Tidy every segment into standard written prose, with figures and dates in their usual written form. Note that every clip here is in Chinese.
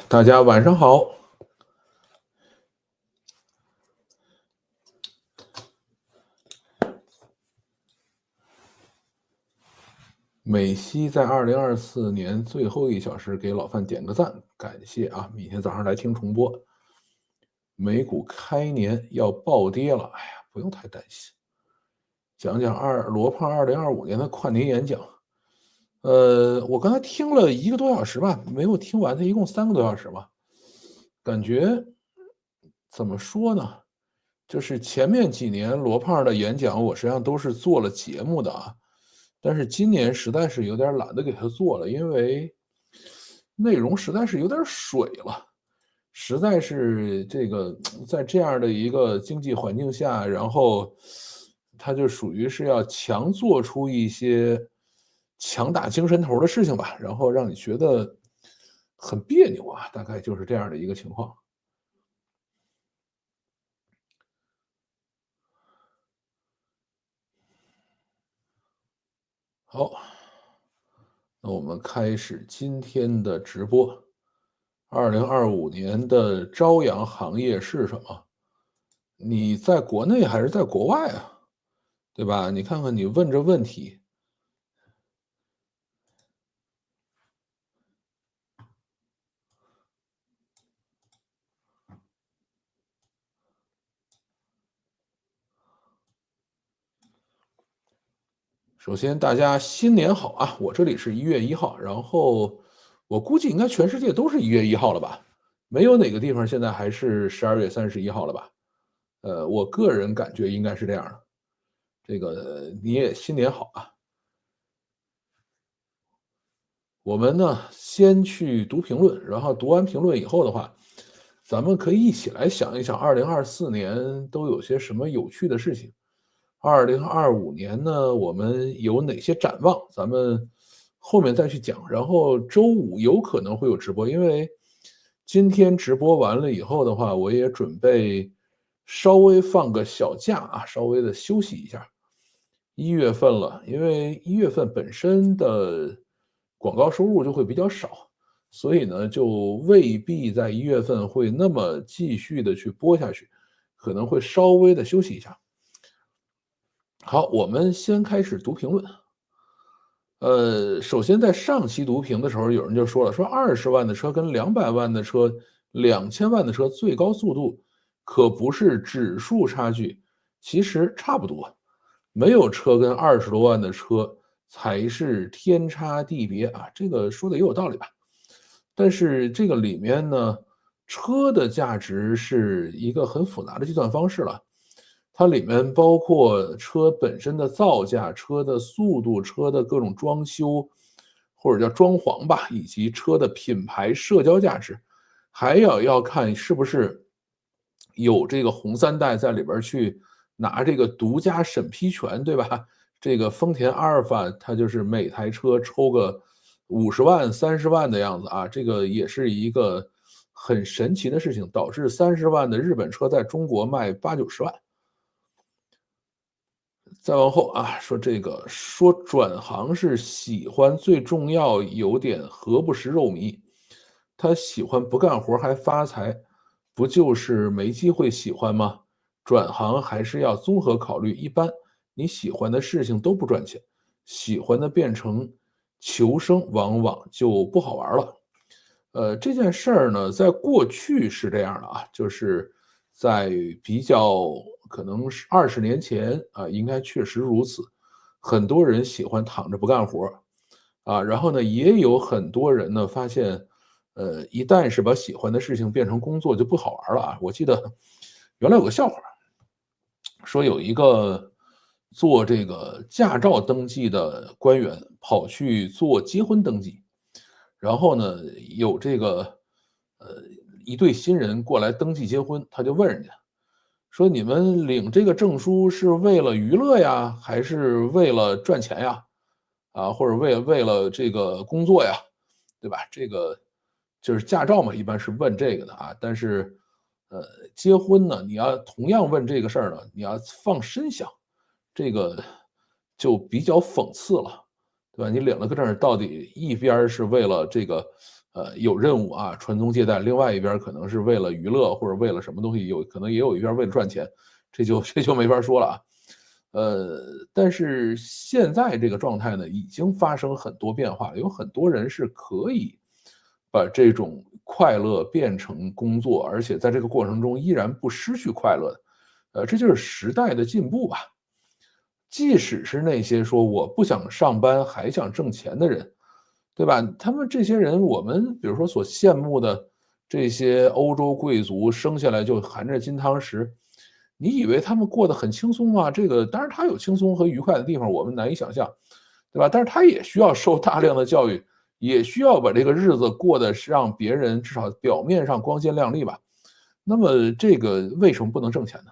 大家晚上好。美西在2024年最后1小时给老范点个赞，感谢啊！明天早上来听重播。美股开年要暴跌了，哎呀，不用太担心。讲讲罗胖2025年的跨年演讲。我刚才听了1个多小时吧，没有听完，他一共3个多小时吧。感觉怎么说呢？就是前面几年罗胖的演讲，我实际上都是做了节目的啊。但是今年实在是有点懒得给他做了，因为内容实在是有点水了，实在是这个在这样的一个经济环境下，然后他就属于是要强做出一些强打精神头的事情吧，然后让你觉得很别扭啊，大概就是这样的一个情况。好，那我们开始今天的直播。2025年的朝阳行业是什么？你在国内还是在国外啊？对吧？你看看你问这问题。首先，大家新年好啊！我这里是1月1号，然后我估计应该全世界都是1月1号了吧？没有哪个地方现在还是12月31号了吧？我个人感觉应该是这样的。这个你也新年好啊！我们呢，先去读评论，然后读完评论以后的话，咱们可以一起来想一想2024年都有些什么有趣的事情。2025年呢，我们有哪些展望？咱们后面再去讲。然后周五有可能会有直播，因为今天直播完了以后的话，我也准备稍微放个小假啊，稍微的休息一下。1月份了，因为1月份本身的广告收入就会比较少，所以呢，就未必在1月份会那么继续的去播下去，可能会稍微的休息一下。好，我们先开始读评论。首先在上期读评的时候，有人就说了，说20万的车跟200万的车、2000万的车最高速度可不是指数差距，其实差不多。没有车跟20多万的车才是天差地别啊，这个说的也有道理吧。但是这个里面呢，车的价值是一个很复杂的计算方式了。它里面包括车本身的造价、车的速度、车的各种装修，或者叫装潢吧，以及车的品牌社交价值，还要看是不是有这个红三代在里边去拿这个独家审批权，对吧？这个丰田阿尔法，它就是每台车抽个50万、30万的样子啊，这个也是一个很神奇的事情，导致30万的日本车在中国卖80-90万。再往后啊，说这个说转行是喜欢，最重要有点何不食肉糜。他喜欢不干活还发财，不就是没机会喜欢吗？转行还是要综合考虑。一般你喜欢的事情都不赚钱，喜欢的变成求生，往往就不好玩了。这件事儿呢，在过去是这样的啊，就是在比较可能是20年前啊，应该确实如此。很多人喜欢躺着不干活儿啊，然后呢，也有很多人呢发现，一旦是把喜欢的事情变成工作，就不好玩了啊。我记得原来有个笑话，说有一个做这个驾照登记的官员跑去做结婚登记。然后呢，有这个一对新人过来登记结婚，他就问人家说：“你们领这个证书是为了娱乐呀，还是为了赚钱呀？啊，或者为了这个工作呀，对吧？”这个就是驾照嘛，一般是问这个的啊。但是，结婚呢，你要同样问这个事儿呢，你要放深想，这个就比较讽刺了。对吧？你领了个证到底一边是为了这个有任务啊，传宗接代，另外一边可能是为了娱乐或者为了什么东西，可能也有一边为了赚钱，这就没法说了啊。但是现在这个状态呢，已经发生很多变化，有很多人是可以把这种快乐变成工作，而且在这个过程中依然不失去快乐的。这就是时代的进步吧。即使是那些说我不想上班还想挣钱的人，对吧？他们这些人，我们比如说所羡慕的这些欧洲贵族，生下来就含着金汤匙，你以为他们过得很轻松吗？这个当然他有轻松和愉快的地方，我们难以想象，对吧？但是他也需要受大量的教育，也需要把这个日子过得是让别人至少表面上光鲜亮丽吧。那么这个为什么不能挣钱呢？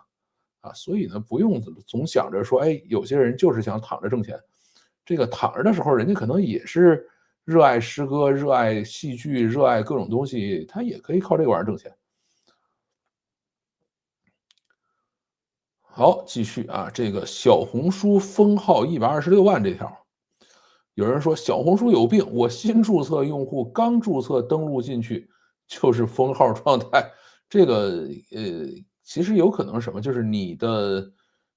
啊，所以呢，不用总想着说，哎，有些人就是想躺着挣钱。这个躺着的时候，人家可能也是热爱诗歌、热爱戏剧、热爱各种东西，他也可以靠这个玩意儿挣钱。好，继续啊，这个小红书封号126万这条，有人说小红书有病，我新注册用户刚注册登录进去就是封号状态。这个其实有可能什么，就是你的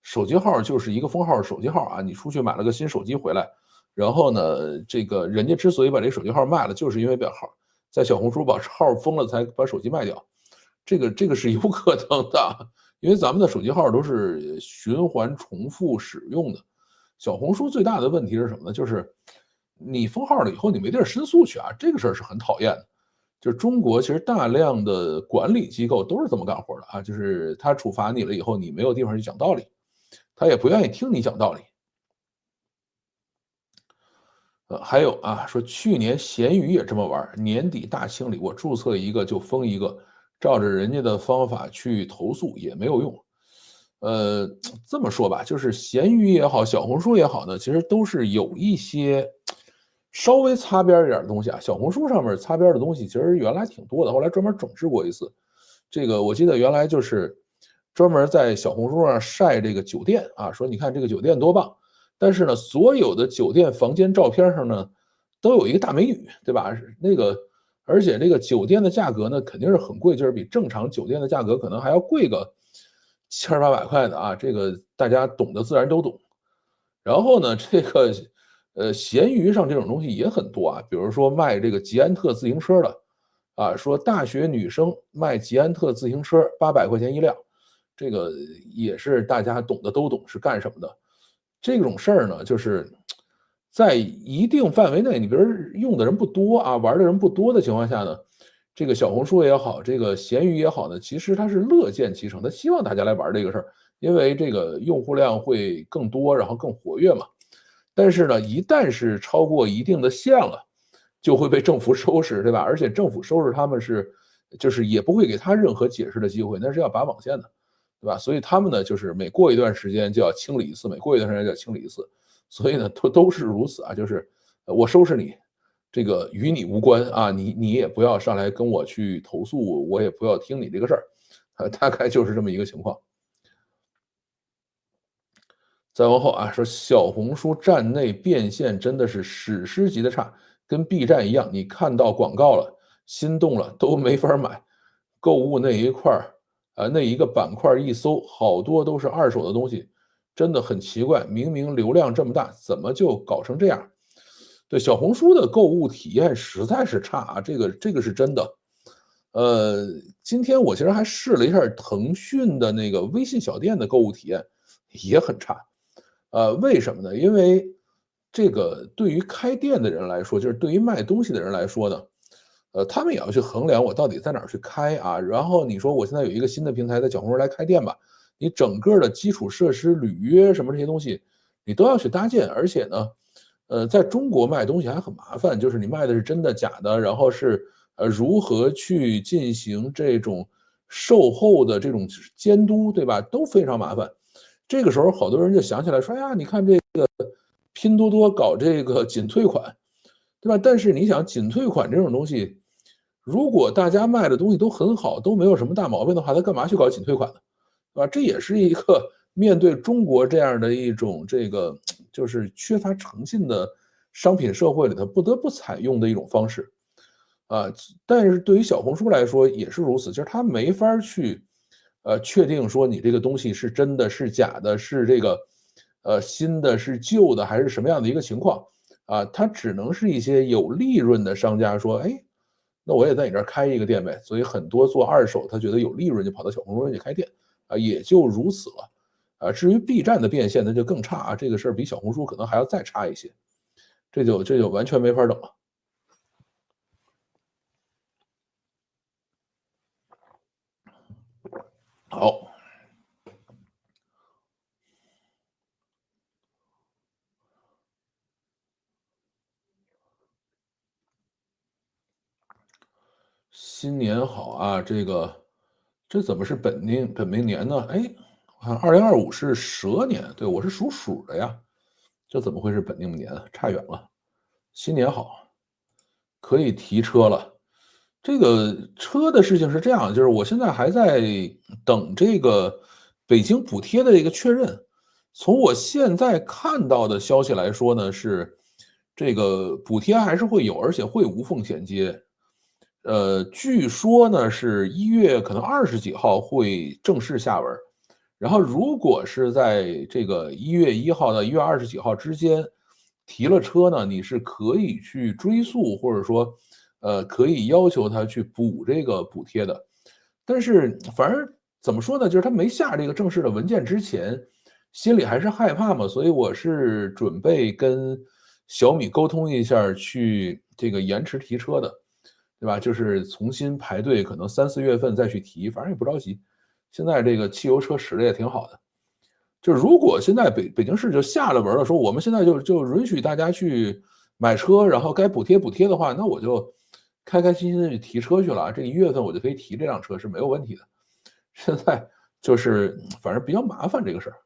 手机号就是一个封号手机号啊，你出去买了个新手机回来，然后呢，这个人家之所以把这手机号卖了，就是因为把号在小红书把号封了，才把手机卖掉。这个是有可能的，因为咱们的手机号都是循环重复使用的。小红书最大的问题是什么呢？就是你封号了以后，你没地儿申诉去啊，这个事儿是很讨厌的。就是中国其实大量的管理机构都是这么干活的啊，就是他处罚你了以后，你没有地方去讲道理，他也不愿意听你讲道理。还有啊，说去年闲鱼也这么玩年底大清理，我注册一个就封一个，照着人家的方法去投诉也没有用。呃，这么说吧，就是闲鱼也好，小红书也好呢，其实都是有一些稍微擦边儿一点儿的东西啊。小红书上面擦边儿的东西其实原来挺多的，后来专门整治过一次。这个我记得原来就是专门在小红书上晒这个酒店啊，说你看这个酒店多棒，但是呢，所有的酒店房间照片上呢，都有一个大美女，对吧？那个，而且这个酒店的价格呢，肯定是很贵，就是比正常酒店的价格可能还要贵个700-800块的啊，这个大家懂的自然都懂。然后呢，这个闲鱼上这种东西也很多啊，比如说卖这个捷安特自行车的，啊，说大学女生卖捷安特自行车800块钱一辆，这个也是大家懂的都懂是干什么的。这种事儿呢，就是在一定范围内，你比如用的人不多啊，玩的人不多的情况下呢，这个小红书也好，这个闲鱼也好呢，其实它是乐见其成，它希望大家来玩这个事儿，因为这个用户量会更多，然后更活跃嘛。但是呢，一旦是超过一定的线了，就会被政府收拾，对吧？而且政府收拾他们是，就是也不会给他任何解释的机会，那是要拔网线的，对吧？所以他们呢，就是每过一段时间就要清理一次，每过一段时间就要清理一次，所以呢，都是如此啊，就是我收拾你，这个与你无关啊，你也不要上来跟我去投诉，我也不要听你这个事儿，大概就是这么一个情况。再往后啊，说小红书站内变现真的是史诗级的差，跟 B 站一样，你看到广告了，心动了都没法买。购物那一块儿，那一个板块一搜，好多都是二手的东西，真的很奇怪。明明流量这么大，怎么就搞成这样？对，小红书的购物体验实在是差啊，这个是真的。呃，今天我其实还试了一下腾讯的那个微信小店的购物体验，也很差。为什么呢？因为这个对于开店的人来说，就是对于卖东西的人来说呢，他们也要去衡量我到底在哪儿去开啊。然后你说我现在有一个新的平台在小红书来开店吧，你整个的基础设施、履约什么这些东西，你都要去搭建。而且呢，在中国卖东西还很麻烦，就是你卖的是真的假的，然后是如何去进行这种售后的这种监督，对吧？都非常麻烦。这个时候好多人就想起来说：“哎呀，你看这个拼多多搞这个仅退款，对吧？”但是你想仅退款这种东西，如果大家卖的东西都很好，都没有什么大毛病的话，他干嘛去搞仅退款呢？对吧？这也是一个面对中国这样的一种这个就是缺乏诚信的商品社会里头不得不采用的一种方式。啊，但是对于小红书来说也是如此，就是它没法儿去，确定说你这个东西是真的是假的，是这个，新的是旧的，还是什么样的一个情况。啊，它只能是一些有利润的商家说，哎，那我也在你这儿开一个店呗。所以很多做二手，他觉得有利润就跑到小红书上去开店，啊，也就如此了。啊，至于 B 站的变现那就更差啊，这个事儿比小红书可能还要再差一些，这就完全没法等了。好。新年好啊，这怎么是本命年呢？哎，我看2025是蛇年，对，我是属鼠的呀，这怎么会是本命年啊？差远了。新年好，可以提车了。这个车的事情是这样，就是我现在还在等这个北京补贴的一个确认。从我现在看到的消息来说呢，是这个补贴还是会有，而且会无缝衔接。据说呢是1月可能20几号会正式下文儿，然后如果是在这个1月1号到1月20几号之间提了车呢，你是可以去追溯，或者说，可以要求他去补这个补贴的。但是反正怎么说呢，就是他没下这个正式的文件之前，心里还是害怕嘛，所以我是准备跟小米沟通一下儿去这个延迟提车的。对吧？就是重新排队，可能3、4月份再去提，反正也不着急。现在这个汽油车使的也挺好的，就是如果现在北京市就下了文了，说我们现在就允许大家去买车，然后该补贴的话，那我就开开心心的去提车去了。这1月份我就可以提这辆车是没有问题的。现在就是反正比较麻烦这个事儿。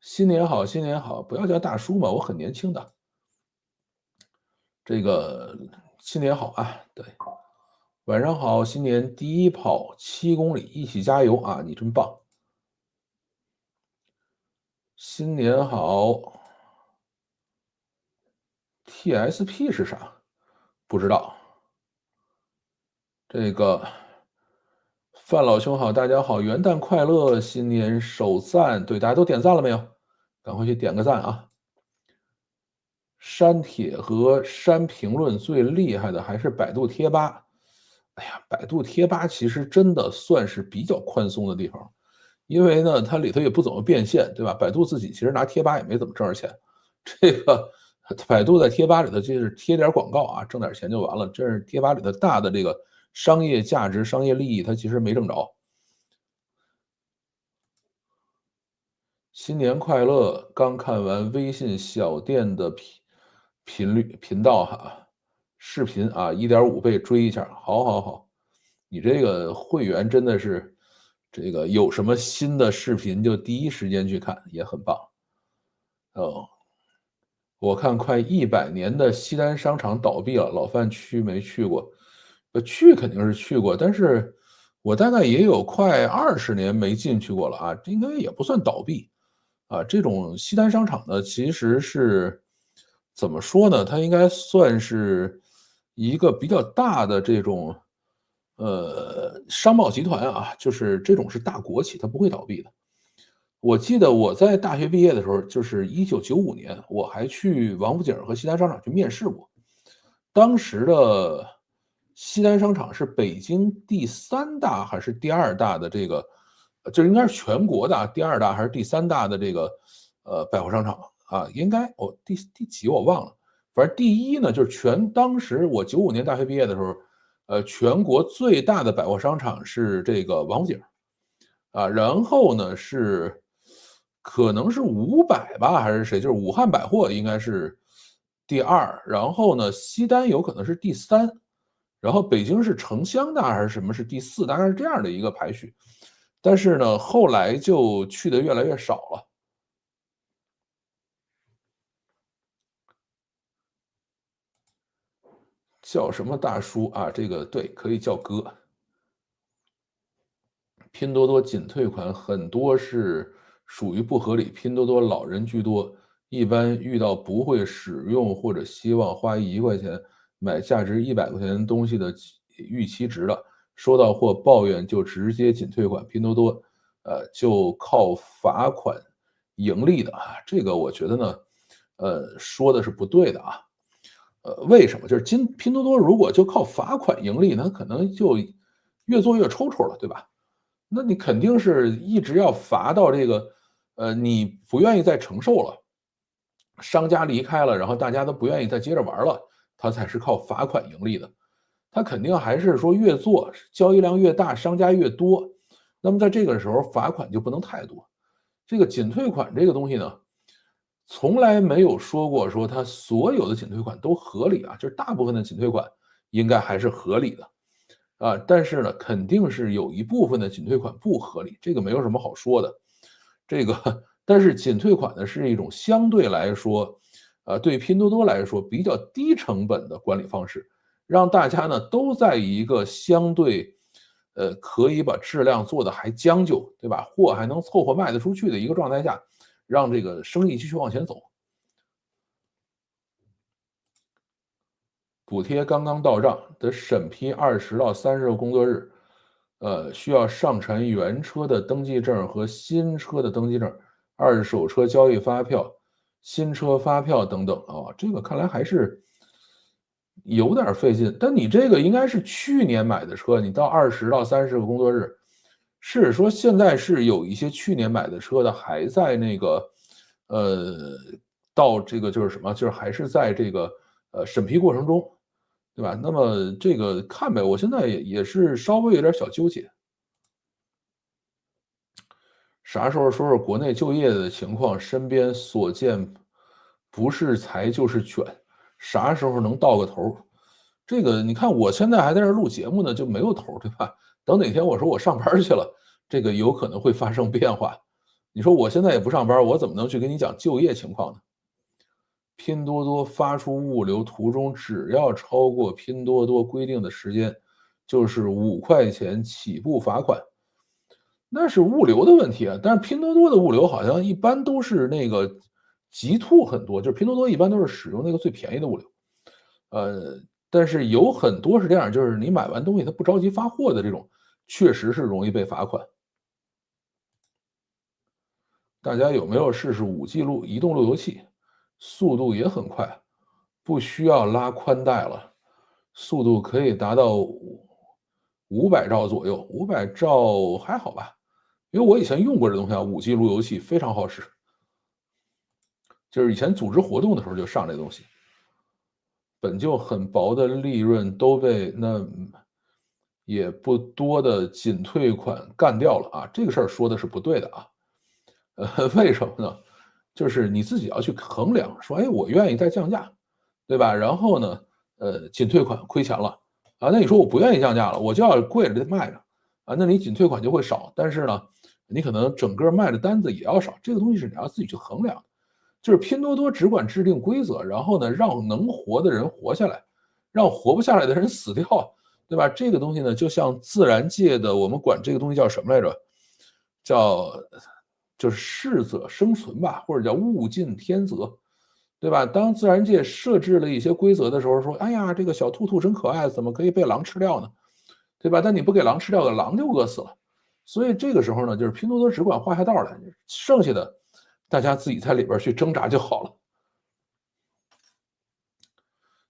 新年好，新年好，不要叫大叔嘛，我很年轻的。这个新年好啊，对。晚上好，新年第一跑7公里，一起加油啊！你真棒。新年好，TSP 是啥？不知道。这个范老兄好，大家好，元旦快乐，新年首赞，对，大家都点赞了没有？赶快去点个赞啊！删帖和删评论最厉害的还是百度贴吧。哎呀，百度贴吧其实真的算是比较宽松的地方，因为呢，它里头也不怎么变现，对吧？百度自己其实拿贴吧也没怎么挣着钱，这个百度在贴吧里头就是贴点广告啊，挣点钱就完了。这是贴吧里头大的这个商业价值、商业利益，它其实没挣着。新年快乐！刚看完微信小店的频道哈，视频啊1.5倍追一下，好好好，你这个会员真的是这个有什么新的视频就第一时间去看，也很棒。哦，我看快100年的西单商场倒闭了，老范去没去过？去肯定是去过，但是我大概也有快20年没进去过了啊，这应该也不算倒闭。啊，这种西单商场呢，其实是怎么说呢？它应该算是一个比较大的这种，商贸集团啊，就是这种是大国企，它不会倒闭的。我记得我在大学毕业的时候，就是1995年，我还去王府井和西单商场去面试过。当时的西单商场是北京第3大还是第2大的这个，这应该是全国的啊，第2大还是第3大的这个，百货商场啊，应该第几我忘了，反正第1呢，就是当时我95年大学毕业的时候，全国最大的百货商场是这个王府井。啊，然后呢可能是500吧，还是谁，就是武汉百货应该是第2，然后呢，西单有可能是第3，然后北京市城乡大还是什么是第4，大概是这样的一个排序。但是呢，后来就去的越来越少了。叫什么大叔啊，这个对，可以叫哥。拼多多仅退款很多是属于不合理，拼多多老人居多，一般遇到不会使用或者希望花1块钱买价值100块钱东西的预期值的，收到货抱怨就直接仅退款，拼多多就靠罚款盈利的啊，这个我觉得呢，说的是不对的啊。为什么？就是拼多多如果就靠罚款盈利，那可能就越做越抽抽了，对吧？那你肯定是一直要罚到这个，你不愿意再承受了，商家离开了，然后大家都不愿意再接着玩了，它才是靠罚款盈利的。它肯定还是说越做交易量越大，商家越多，那么在这个时候罚款就不能太多。这个仅退款这个东西呢，从来没有说过说它所有的仅退款都合理啊，就是大部分的仅退款应该还是合理的啊，但是呢，肯定是有一部分的仅退款不合理，这个没有什么好说的。这个但是仅退款呢是一种相对来说，对拼多多来说比较低成本的管理方式，让大家呢都在一个相对，可以把质量做的还将就，对吧？货还能凑合卖得出去的一个状态下，让这个生意继续往前走。补贴刚刚到账，得审批20到30个工作日，需要上传原车的登记证和新车的登记证、二手车交易发票、新车发票等等啊，这个看来还是有点费劲。但你这个应该是去年买的车，你到20到30个工作日，是说现在是有一些去年买的车的还在那个，呃，到这个就是什么，就是还是在这个审批过程中，对吧？那么这个看呗，我现在也是稍微有点小纠结。啥时候说说国内就业的情况，身边所见不是财就是卷，啥时候能到个头？这个你看我现在还在这录节目呢，就没有头，对吧？等哪天我说我上班去了，这个有可能会发生变化。你说我现在也不上班，我怎么能去跟你讲就业情况呢？拼多多发出物流途中，只要超过拼多多规定的时间，就是5块钱起步罚款。那是物流的问题啊，但是拼多多的物流好像一般都是那个极兔很多，就是拼多多一般都是使用那个最便宜的物流。呃，但是有很多是这样，就是你买完东西他不着急发货的这种，确实是容易被罚款。大家有没有试试5G 移动路由器？速度也很快，不需要拉宽带了，速度可以达到500兆左右500兆还好吧？因为我以前用过这东西啊，5G 路由器非常好使，就是以前组织活动的时候就上这东西。本就很薄的利润都被那也不多的仅退款干掉了啊，这个事儿说的是不对的啊。为什么呢？就是你自己要去衡量，说，哎，我愿意再降价，对吧？然后呢，仅退款亏钱了啊，那你说我不愿意降价了，我就要贵着卖着啊，那你仅退款就会少，但是呢，你可能整个卖的单子也要少，这个东西是你要自己去衡量的。就是拼多多只管制定规则，然后呢，让能活的人活下来，让活不下来的人死掉，对吧？这个东西呢，就像自然界的，我们管这个东西叫什么来着？叫就是适者生存吧，或者叫物竞天择，对吧？当自然界设置了一些规则的时候，说，哎呀，这个小兔兔真可爱，怎么可以被狼吃掉呢？对吧？但你不给狼吃掉，狼就饿死了。所以这个时候呢，就是拼多多只管画下道来，剩下的大家自己在里边去挣扎就好了。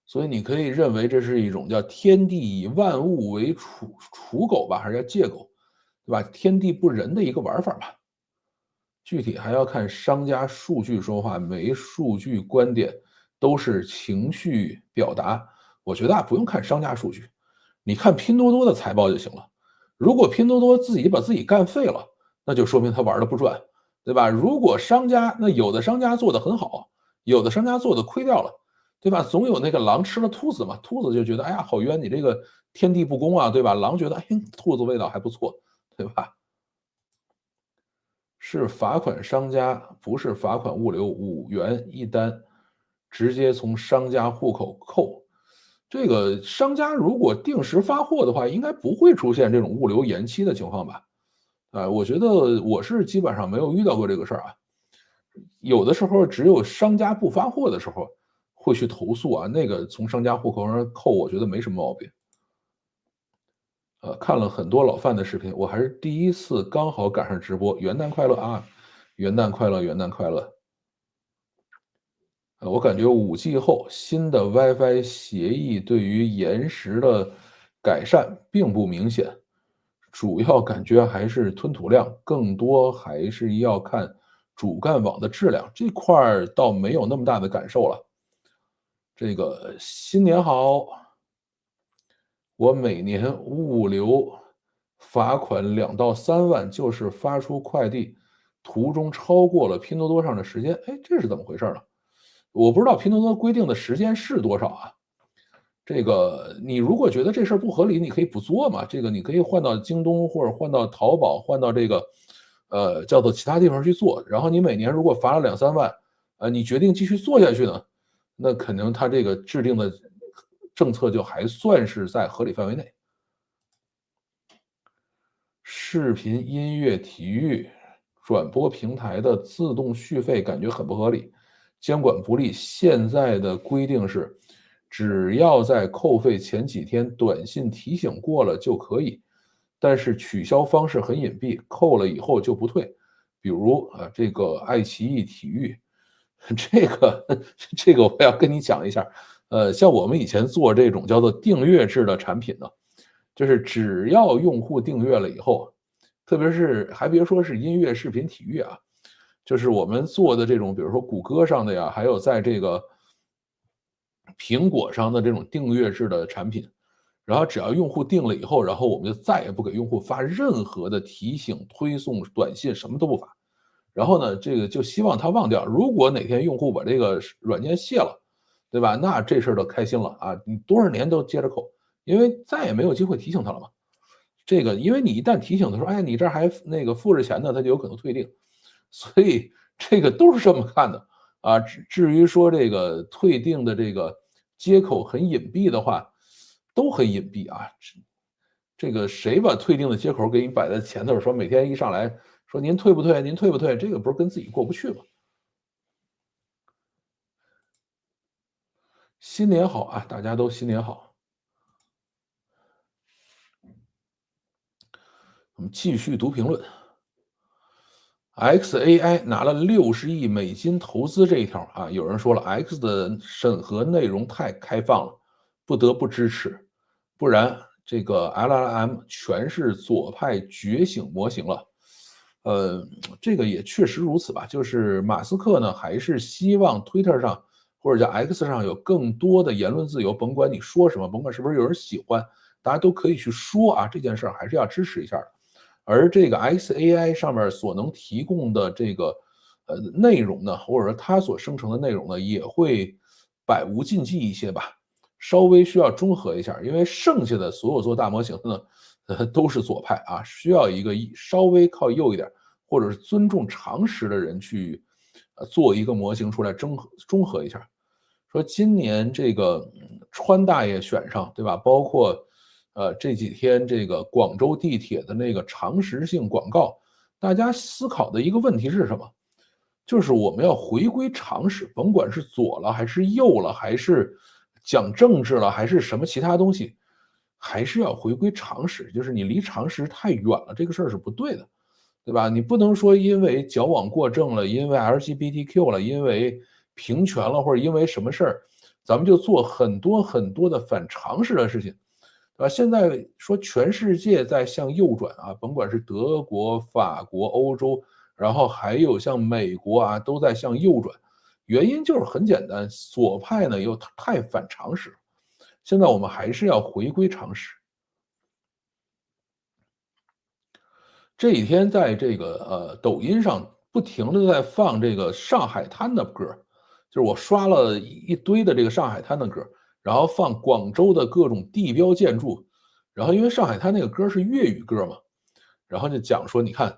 所以你可以认为这是一种叫"天地以万物为刍狗"吧，还是叫借狗，对吧？天地不仁的一个玩法吧。具体还要看商家数据说话，没数据观点都是情绪表达。我觉得不用看商家数据，你看拼多多的财报就行了。如果拼多多自己把自己干废了，那就说明他玩的不转，对吧？如果商家那有的商家做的很好，有的商家做的亏掉了，对吧？总有那个狼吃了兔子嘛，兔子就觉得哎呀好冤，你这个天地不公啊，对吧？狼觉得哎兔子味道还不错，对吧？是罚款商家，不是罚款物流5元一单，直接从商家户口扣。这个商家如果定时发货的话，应该不会出现这种物流延期的情况吧？我觉得我是基本上没有遇到过这个事儿啊。有的时候只有商家不发货的时候，会去投诉啊，那个从商家户口上扣，我觉得没什么毛病。看了很多老范的视频，我还是第一次刚好赶上直播，元旦快乐啊！元旦快乐，元旦快乐！我感觉5G 后新的 WiFi 协议对于延时的改善并不明显，主要感觉还是吞吐量，更多还是要看主干网的质量，这块儿倒没有那么大的感受了。这个新年好，我每年物流罚款2到3万，就是发出快递途中超过了拼多多上的时间。哎，这是怎么回事呢？我不知道拼多多规定的时间是多少啊？这个你如果觉得这事儿不合理，你可以不做嘛。这个你可以换到京东或者换到淘宝，换到这个叫做其他地方去做。然后你每年如果罚了2、3万，你决定继续做下去呢，那肯定他这个制定的政策就还算是在合理范围内。视频、音乐、体育转播平台的自动续费感觉很不合理，监管不力。现在的规定是，只要在扣费前几天短信提醒过了就可以，但是取消方式很隐蔽，扣了以后就不退。比如这个爱奇艺体育，这个这个我要跟你讲一下。像我们以前做这种叫做订阅制的产品呢，就是只要用户订阅了以后，特别是还别说是音乐、视频、体育啊，就是我们做的这种，比如说谷歌上的呀，还有在这个苹果上的这种订阅制的产品，然后只要用户订了以后，然后我们就再也不给用户发任何的提醒、推送、短信，什么都不发。然后呢，这个就希望他忘掉。如果哪天用户把这个软件卸了，对吧？那这事儿就开心了啊！你多少年都接着扣，因为再也没有机会提醒他了嘛。这个，因为你一旦提醒他说，哎，你这还那个付着钱呢，他就有可能退订。所以这个都是这么看的啊。至于说这个退订的这个接口很隐蔽的话，都很隐蔽啊。这个谁把退订的接口给你摆在前头，说每天一上来说您退不退，您退不退，这个不是跟自己过不去吗？新年好啊，大家都新年好。我们继续读评论。XAI 拿了60亿美金投资这一条啊，有人说了 X 的审核内容太开放了，不得不支持，不然这个 LLM 全是左派觉醒模型了。这个也确实如此吧，就是马斯克呢，还是希望 Twitter 上或者叫 X 上有更多的言论自由，甭管你说什么，甭管是不是有人喜欢，大家都可以去说啊，这件事儿还是要支持一下的。而这个 XAI 上面所能提供的这个内容呢，或者说它所生成的内容呢，也会百无禁忌一些吧，稍微需要中和一下，因为剩下的所有做大模型的呢，都是左派啊，需要一个稍微靠右一点，或者是尊重常识的人去做一个模型出来，中和一下。说今年这个川大爷选上，对吧？包括这几天这个广州地铁的那个常识性广告，大家思考的一个问题是什么？就是我们要回归常识，甭管是左了还是右了，还是讲政治了，还是什么其他东西，还是要回归常识。就是你离常识太远了，这个事儿是不对的，对吧？你不能说因为矫枉过正了，因为 LGBTQ 了，因为平权了，或者因为什么事儿，咱们就做很多很多的反常识的事情。现在说全世界在向右转啊，甭管是德国、法国、欧洲，然后还有像美国啊，都在向右转。原因就是很简单，左派呢又太反常识。现在我们还是要回归常识。这几天在这个抖音上不停的在放这个上海滩的歌，就是我刷了一堆的这个上海滩的歌，然后放广州的各种地标建筑，然后因为上海滩那个歌是粤语歌嘛，然后就讲说，你看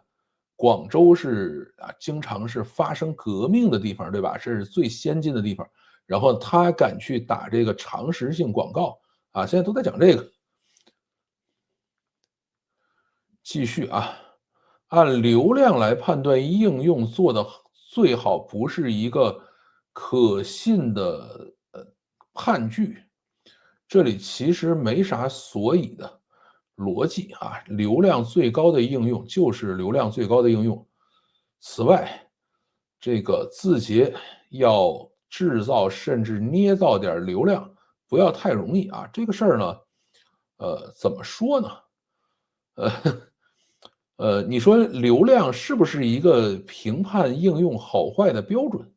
广州是经常是发生革命的地方，对吧？是最先进的地方，然后他敢去打这个常识性广告啊，现在都在讲这个。继续啊，按流量来判断应用做的最好不是一个可信的判句，这里其实没啥所以的逻辑啊，流量最高的应用就是流量最高的应用。此外，这个字节要制造甚至捏造点流量，不要太容易啊。这个事儿呢，怎么说呢？呃你说流量是不是一个评判应用好坏的标准？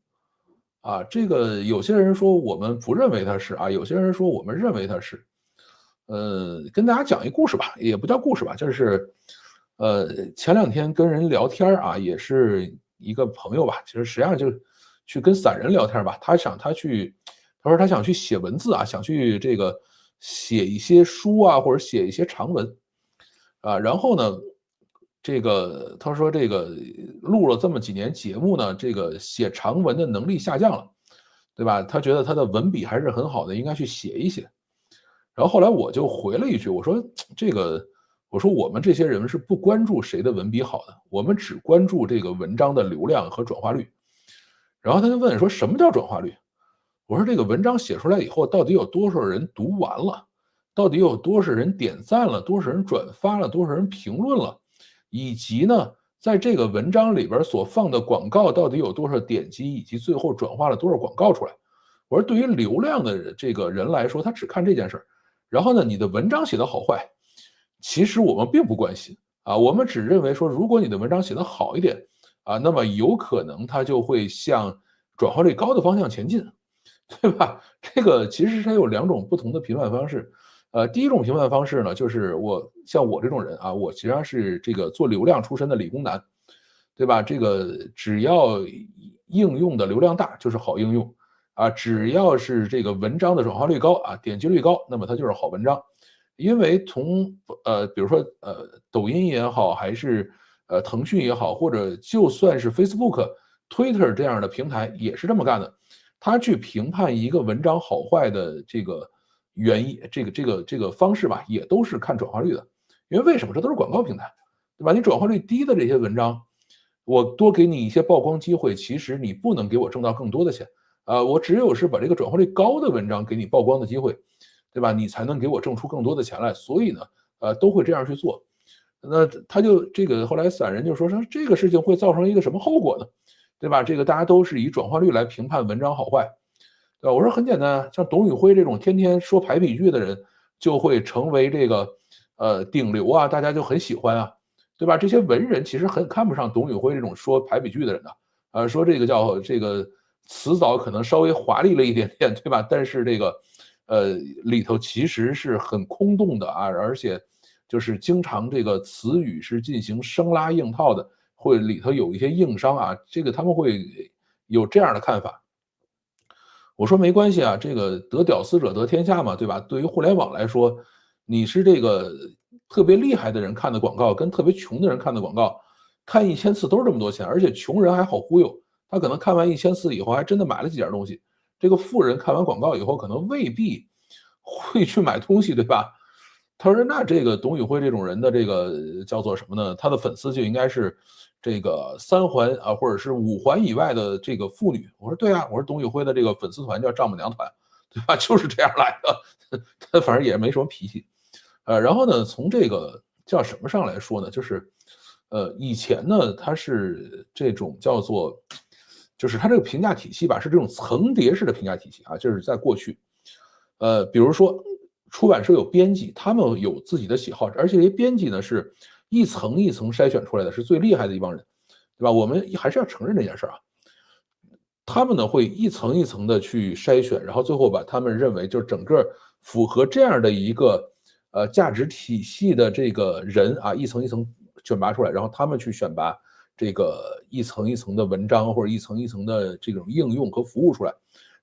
啊，这个有些人说我们不认为它是啊，有些人说我们认为它是。跟大家讲一故事吧，也不叫故事吧，就是，前两天跟人聊天啊，也是一个朋友吧，其实实际上就去跟散人聊天吧，他说他想去写文字啊，想去这个写一些书啊，或者写一些长文。啊，然后呢，这个他说这个录了这么几年节目呢，这个写长文的能力下降了，对吧？他觉得他的文笔还是很好的，应该去写一写。然后后来我就回了一句，我说这个，我说我们这些人是不关注谁的文笔好的，我们只关注这个文章的流量和转化率。然后他就问说什么叫转化率？我说这个文章写出来以后，到底有多少人读完了？到底有多少人点赞了？多少人转发了？多少人评论了？以及呢，在这个文章里边所放的广告到底有多少点击，以及最后转化了多少广告出来？我说对于流量的这个人来说，他只看这件事儿。然后呢，你的文章写的好坏，其实我们并不关心啊，我们只认为说，如果你的文章写得好一点啊，那么有可能它就会向转化率高的方向前进。对吧？这个其实它有两种不同的评判方式。第一种评判方式呢，就是像我这种人啊，我实际上是这个做流量出身的理工男，对吧？这个只要应用的流量大就是好应用啊，只要是这个文章的转化率高啊，点击率高，那么它就是好文章。因为比如说抖音也好，还是腾讯也好，或者就算是 Facebook、Twitter 这样的平台也是这么干的。他去评判一个文章好坏的这个原因，这个方式吧，也都是看转化率的。因为为什么？这都是广告平台，对吧？你转化率低的这些文章，我多给你一些曝光机会，其实你不能给我挣到更多的钱。我只有是把这个转化率高的文章给你曝光的机会，对吧？你才能给我挣出更多的钱来。所以呢，都会这样去做。那他就这个后来散人就说这个事情会造成一个什么后果呢？对吧？这个大家都是以转化率来评判文章好坏，对吧？我说很简单，像董宇辉这种天天说排比句的人，就会成为这个顶流啊，大家就很喜欢啊，对吧？这些文人其实很看不上董宇辉这种说排比句的人的，说这个叫这个词藻可能稍微华丽了一点点，对吧？但是这个里头其实是很空洞的啊，而且就是经常这个词语是进行生拉硬套的。会里头有一些硬伤啊，这个他们会有这样的看法。我说没关系啊，这个得屌丝者得天下嘛，对吧？对于互联网来说，你是这个特别厉害的人看的广告，跟特别穷的人看的广告，看1000次都是这么多钱，而且穷人还好忽悠，他可能看完1000次以后，还真的买了几件东西。这个富人看完广告以后，可能未必会去买东西，对吧？他说：“那这个董宇辉这种人的这个叫做什么呢？他的粉丝就应该是这个3环啊，或者是5环以外的这个妇女。”我说：“对啊，我说董宇辉的这个粉丝团叫丈母娘团，对吧？就是这样来的。他反正也没什么脾气。然后呢，从这个叫什么上来说呢，就是以前呢，他是这种叫做，就是他这个评价体系吧，是这种层叠式的评价体系啊，就是在过去。比如说出版社有编辑，他们有自己的喜好，而且这些编辑呢是一层一层筛选出来的，是最厉害的一帮人，对吧？我们还是要承认这件事啊。他们呢会一层一层的去筛选，然后最后把他们认为就是整个符合这样的一个价值体系的这个人啊，一层一层选拔出来，然后他们去选拔这个一层一层的文章或者一层一层的这种应用和服务出来。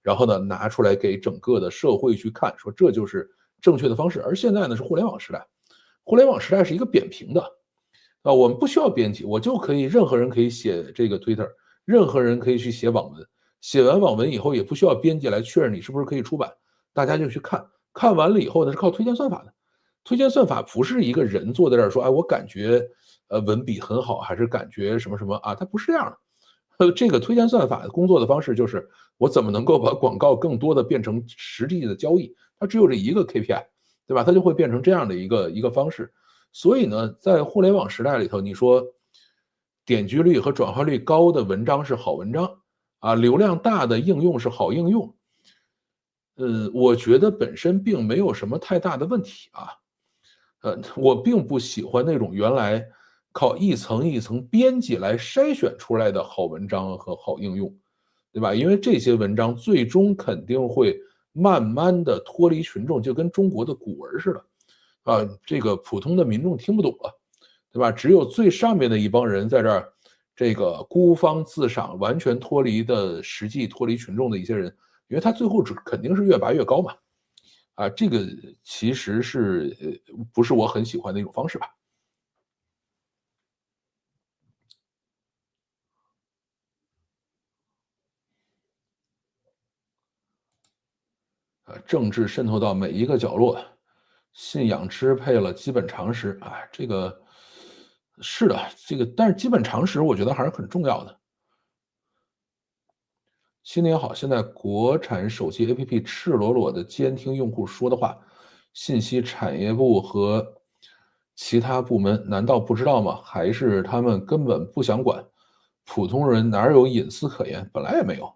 然后呢，拿出来给整个的社会去看，说这就是正确的方式。而现在呢是互联网时代，互联网时代是一个扁平的，啊，我们不需要编辑，我就可以任何人可以写这个 Twitter，任何人可以去写网文，写完网文以后也不需要编辑来确认你是不是可以出版，大家就去看，看完了以后呢是靠推荐算法的，推荐算法不是一个人坐在这儿说，哎，我感觉文笔很好，还是感觉什么什么啊，它不是这样的。这个推荐算法工作的方式就是我怎么能够把广告更多的变成实际的交易，它只有这一个 KPI，对吧？它就会变成这样的一个方式。所以呢，在互联网时代里头，你说点击率和转化率高的文章是好文章啊，流量大的应用是好应用，我觉得本身并没有什么太大的问题啊。我并不喜欢那种原来靠一层一层编辑来筛选出来的好文章和好应用，对吧？因为这些文章最终肯定会慢慢的脱离群众，就跟中国的古文似的，这个普通的民众听不懂了，对吧？只有最上面的一帮人在这儿，这个孤芳自赏，完全脱离的实际脱离群众的一些人，因为他最后肯定是越拔越高嘛。这个其实是不是我很喜欢的一种方式吧。政治渗透到每一个角落，信仰支配了基本常识。这个是的，这个但是基本常识我觉得还是很重要的。新年好，现在国产手机 APP 赤裸裸的监听用户说的话，信息产业部和其他部门难道不知道吗？还是他们根本不想管？普通人哪有隐私可言？本来也没有，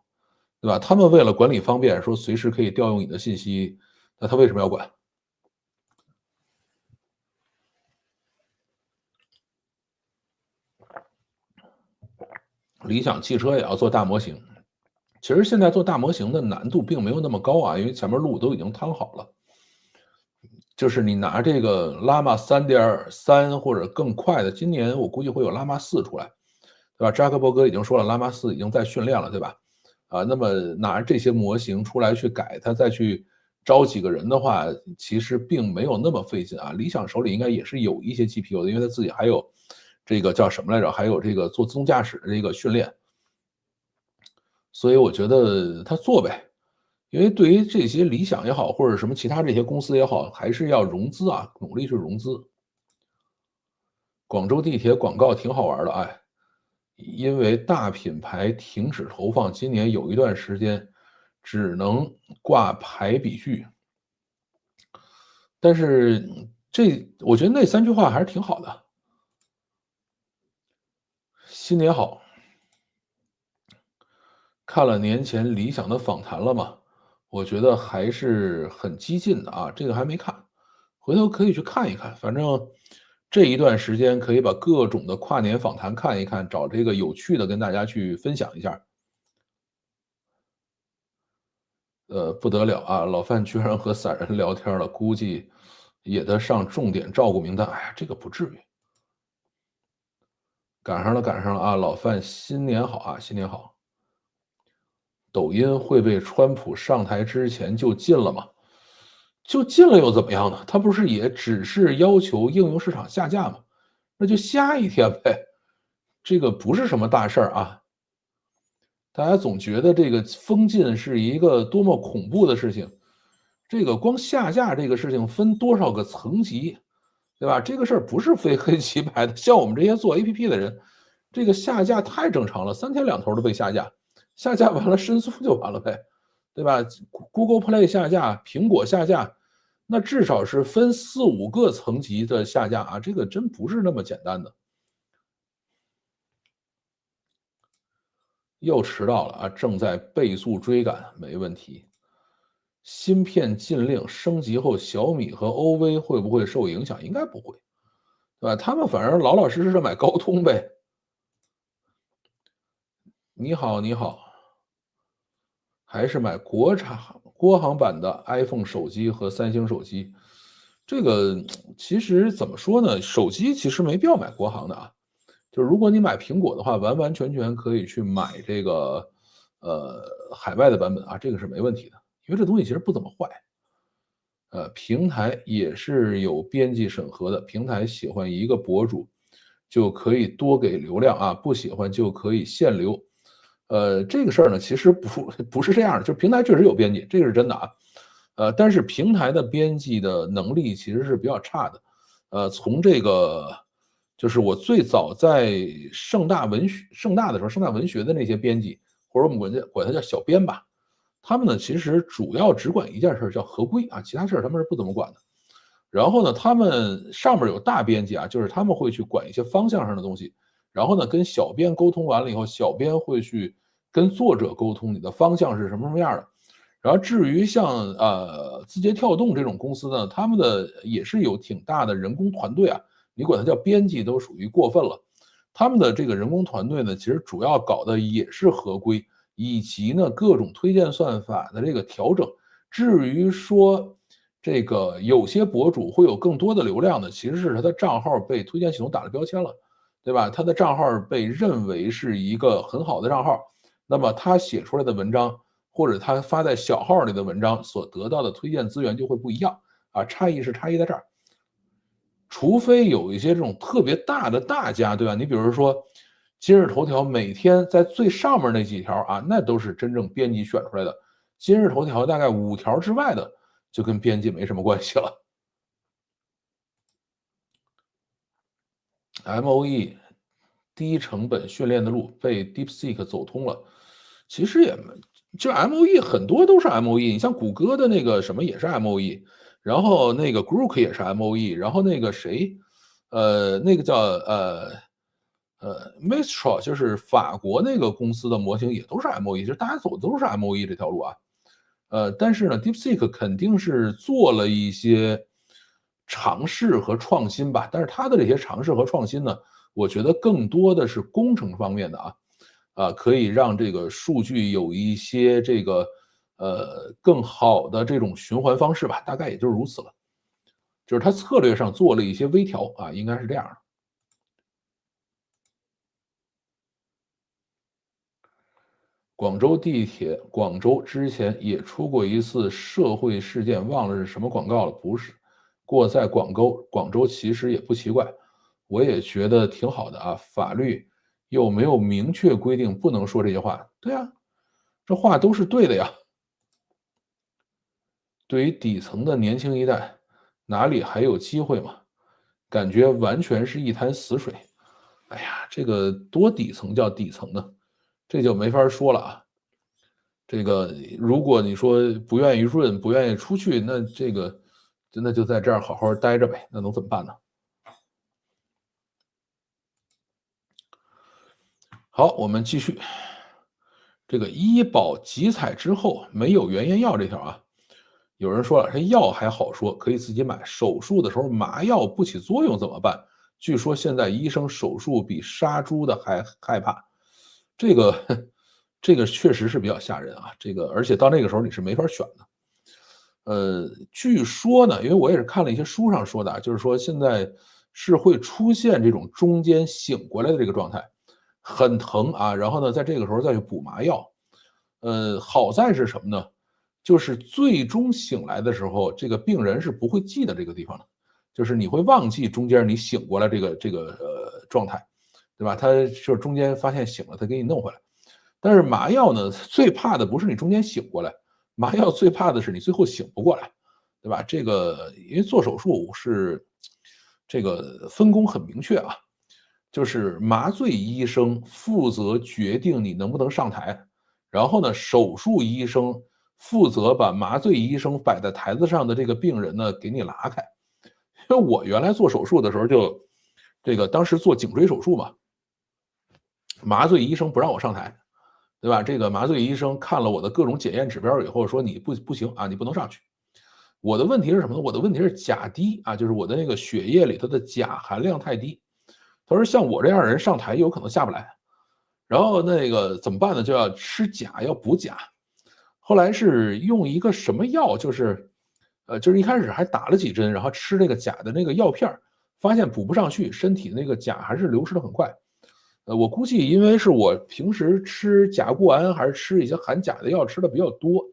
对吧？他们为了管理方便，说随时可以调用你的信息，那他为什么要管？理想汽车也要做大模型，其实现在做大模型的难度并没有那么高啊，因为前面路都已经趟好了。就是你拿这个 Llama 3.3或者更快的，今年我估计会有 Llama 4出来，对吧？扎克伯格已经说了，Llama 4已经在训练了，对吧？那么拿这些模型出来去改它，再去招几个人的话，其实并没有那么费劲啊。理想手里应该也是有一些 GPU 的，因为他自己还有这个叫什么来着？还有这个做自动驾驶的这个训练，所以我觉得他做呗。因为对于这些理想也好，或者什么其他这些公司也好，还是要融资啊，努力去融资。广州地铁广告挺好玩的，因为大品牌停止投放，今年有一段时间只能挂排比句。但是我觉得那三句话还是挺好的。新年好，看了年前理想的访谈了吗？我觉得还是很激进的啊，这个还没看，回头可以去看一看。反正这一段时间可以把各种的跨年访谈看一看，找这个有趣的跟大家去分享一下。不得了啊，老范居然和散人聊天了，估计也得上重点照顾名单。哎呀，这个不至于。赶上了，赶上了啊！老范新年好啊，新年好。抖音会被川普上台之前就禁了吗？就禁了又怎么样呢？他不是也只是要求应用市场下架吗？那就下一天呗，这个不是什么大事儿啊。大家总觉得这个封禁是一个多么恐怖的事情，这个光下架这个事情分多少个层级，对吧？这个事儿不是非黑即白的。像我们这些做 APP 的人，这个下架太正常了，三天两头的被下架，下架完了申诉就完了呗，对吧？Google Play 下架，苹果下架，那至少是分四五个层级的下架啊，这个真不是那么简单的。又迟到了啊，正在倍速追赶，没问题。芯片禁令升级后，小米和 OV 会不会受影响？应该不会，对吧？他们反正老老实实的买高通呗。你好，你好，还是买国行版的 iPhone 手机和三星手机。这个其实怎么说呢？手机其实没必要买国行的啊。就是如果你买苹果的话，完完全全可以去买这个海外的版本啊，这个是没问题的，因为这东西其实不怎么坏。平台也是有编辑审核的，平台喜欢一个博主就可以多给流量啊，不喜欢就可以限流。这个事儿呢，其实不是这样的，就是平台确实有编辑，这个是真的啊。但是平台的编辑的能力其实是比较差的。从就是我最早在盛大的时候，盛大文学的那些编辑，或者我们管它叫小编吧，他们呢其实主要只管一件事叫合规啊，其他事儿他们是不怎么管的。然后呢，他们上面有大编辑啊，就是他们会去管一些方向上的东西，然后呢跟小编沟通完了以后，小编会去跟作者沟通你的方向是什么什么样的。然后至于像字节跳动这种公司呢，他们的也是有挺大的人工团队啊，你管它叫编辑都属于过分了。他们的这个人工团队呢，其实主要搞的也是合规，以及呢各种推荐算法的这个调整。至于说这个有些博主会有更多的流量的，其实是他的账号被推荐系统打了标签了，对吧？他的账号被认为是一个很好的账号，那么他写出来的文章或者他发在小号里的文章所得到的推荐资源就会不一样啊，差异是差异在这儿。除非有一些这种特别大的大家，对吧？你比如说今日头条每天在最上面那几条啊，那都是真正编辑选出来的。今日头条大概5条之外的，就跟编辑没什么关系了。MOE 低成本训练的路被 DeepSeek 走通了，其实也没，就 MOE 很多都是 MOE，你像谷歌的那个什么也是 MOE，然后那个 Grok 也是 MOE，然后那个谁，那个叫Mistral，就是法国那个公司的模型也都是 MOE，就是大家走的都是 MOE 这条路啊。但是呢，DeepSeek 肯定是做了一些尝试和创新吧，但是它的这些尝试和创新呢，我觉得更多的是工程方面的啊，可以让这个数据有一些这个更好的这种循环方式吧，大概也就是如此了。就是它策略上做了一些微调啊，应该是这样的。广州地铁，广州之前也出过一次社会事件，忘了是什么广告了，不是过在广州其实也不奇怪，我也觉得挺好的啊。法律又没有明确规定不能说这些话，对啊，这话都是对的呀。对于底层的年轻一代，哪里还有机会嘛？感觉完全是一潭死水。哎呀，这个多底层叫底层呢？这就没法说了啊。这个如果你说不愿意润，不愿意出去，那这个真的就在这儿好好待着呗，那能怎么办呢？好，我们继续。这个医保集采之后没有原验药这条啊，有人说了，这药还好说，可以自己买，手术的时候麻药不起作用怎么办？据说现在医生手术比杀猪的还害怕，这个这个确实是比较吓人啊，这个而且到那个时候你是没法选的。据说呢，因为我也是看了一些书上说的啊，就是说现在是会出现这种中间醒过来的这个状态，很疼啊，然后呢，在这个时候再去补麻药。好在是什么呢？就是最终醒来的时候，这个病人是不会记得这个地方的，就是你会忘记中间你醒过来这个状态，对吧？他就是中间发现醒了，他给你弄回来。但是麻药呢，最怕的不是你中间醒过来，麻药最怕的是你最后醒不过来，对吧？这个因为做手术是这个分工很明确啊，就是麻醉医生负责决定你能不能上台，然后呢，手术医生负责把麻醉医生摆在台子上的这个病人呢给你拉开。因为我原来做手术的时候就这个当时做颈椎手术嘛，麻醉医生不让我上台，对吧？这个麻醉医生看了我的各种检验指标以后说你不行啊，你不能上去。我的问题是什么呢？我的问题是钾低啊，就是我的那个血液里头的钾含量太低。他说像我这样的人上台有可能下不来，然后那个怎么办呢？就要吃钾，要补钾。后来是用一个什么药，就是一开始还打了几针，然后吃那个钾的那个药片发现补不上去，身体那个钾还是流失的很快。我估计因为是我平时吃甲钴胺还是吃一些含钾的药吃的比较多，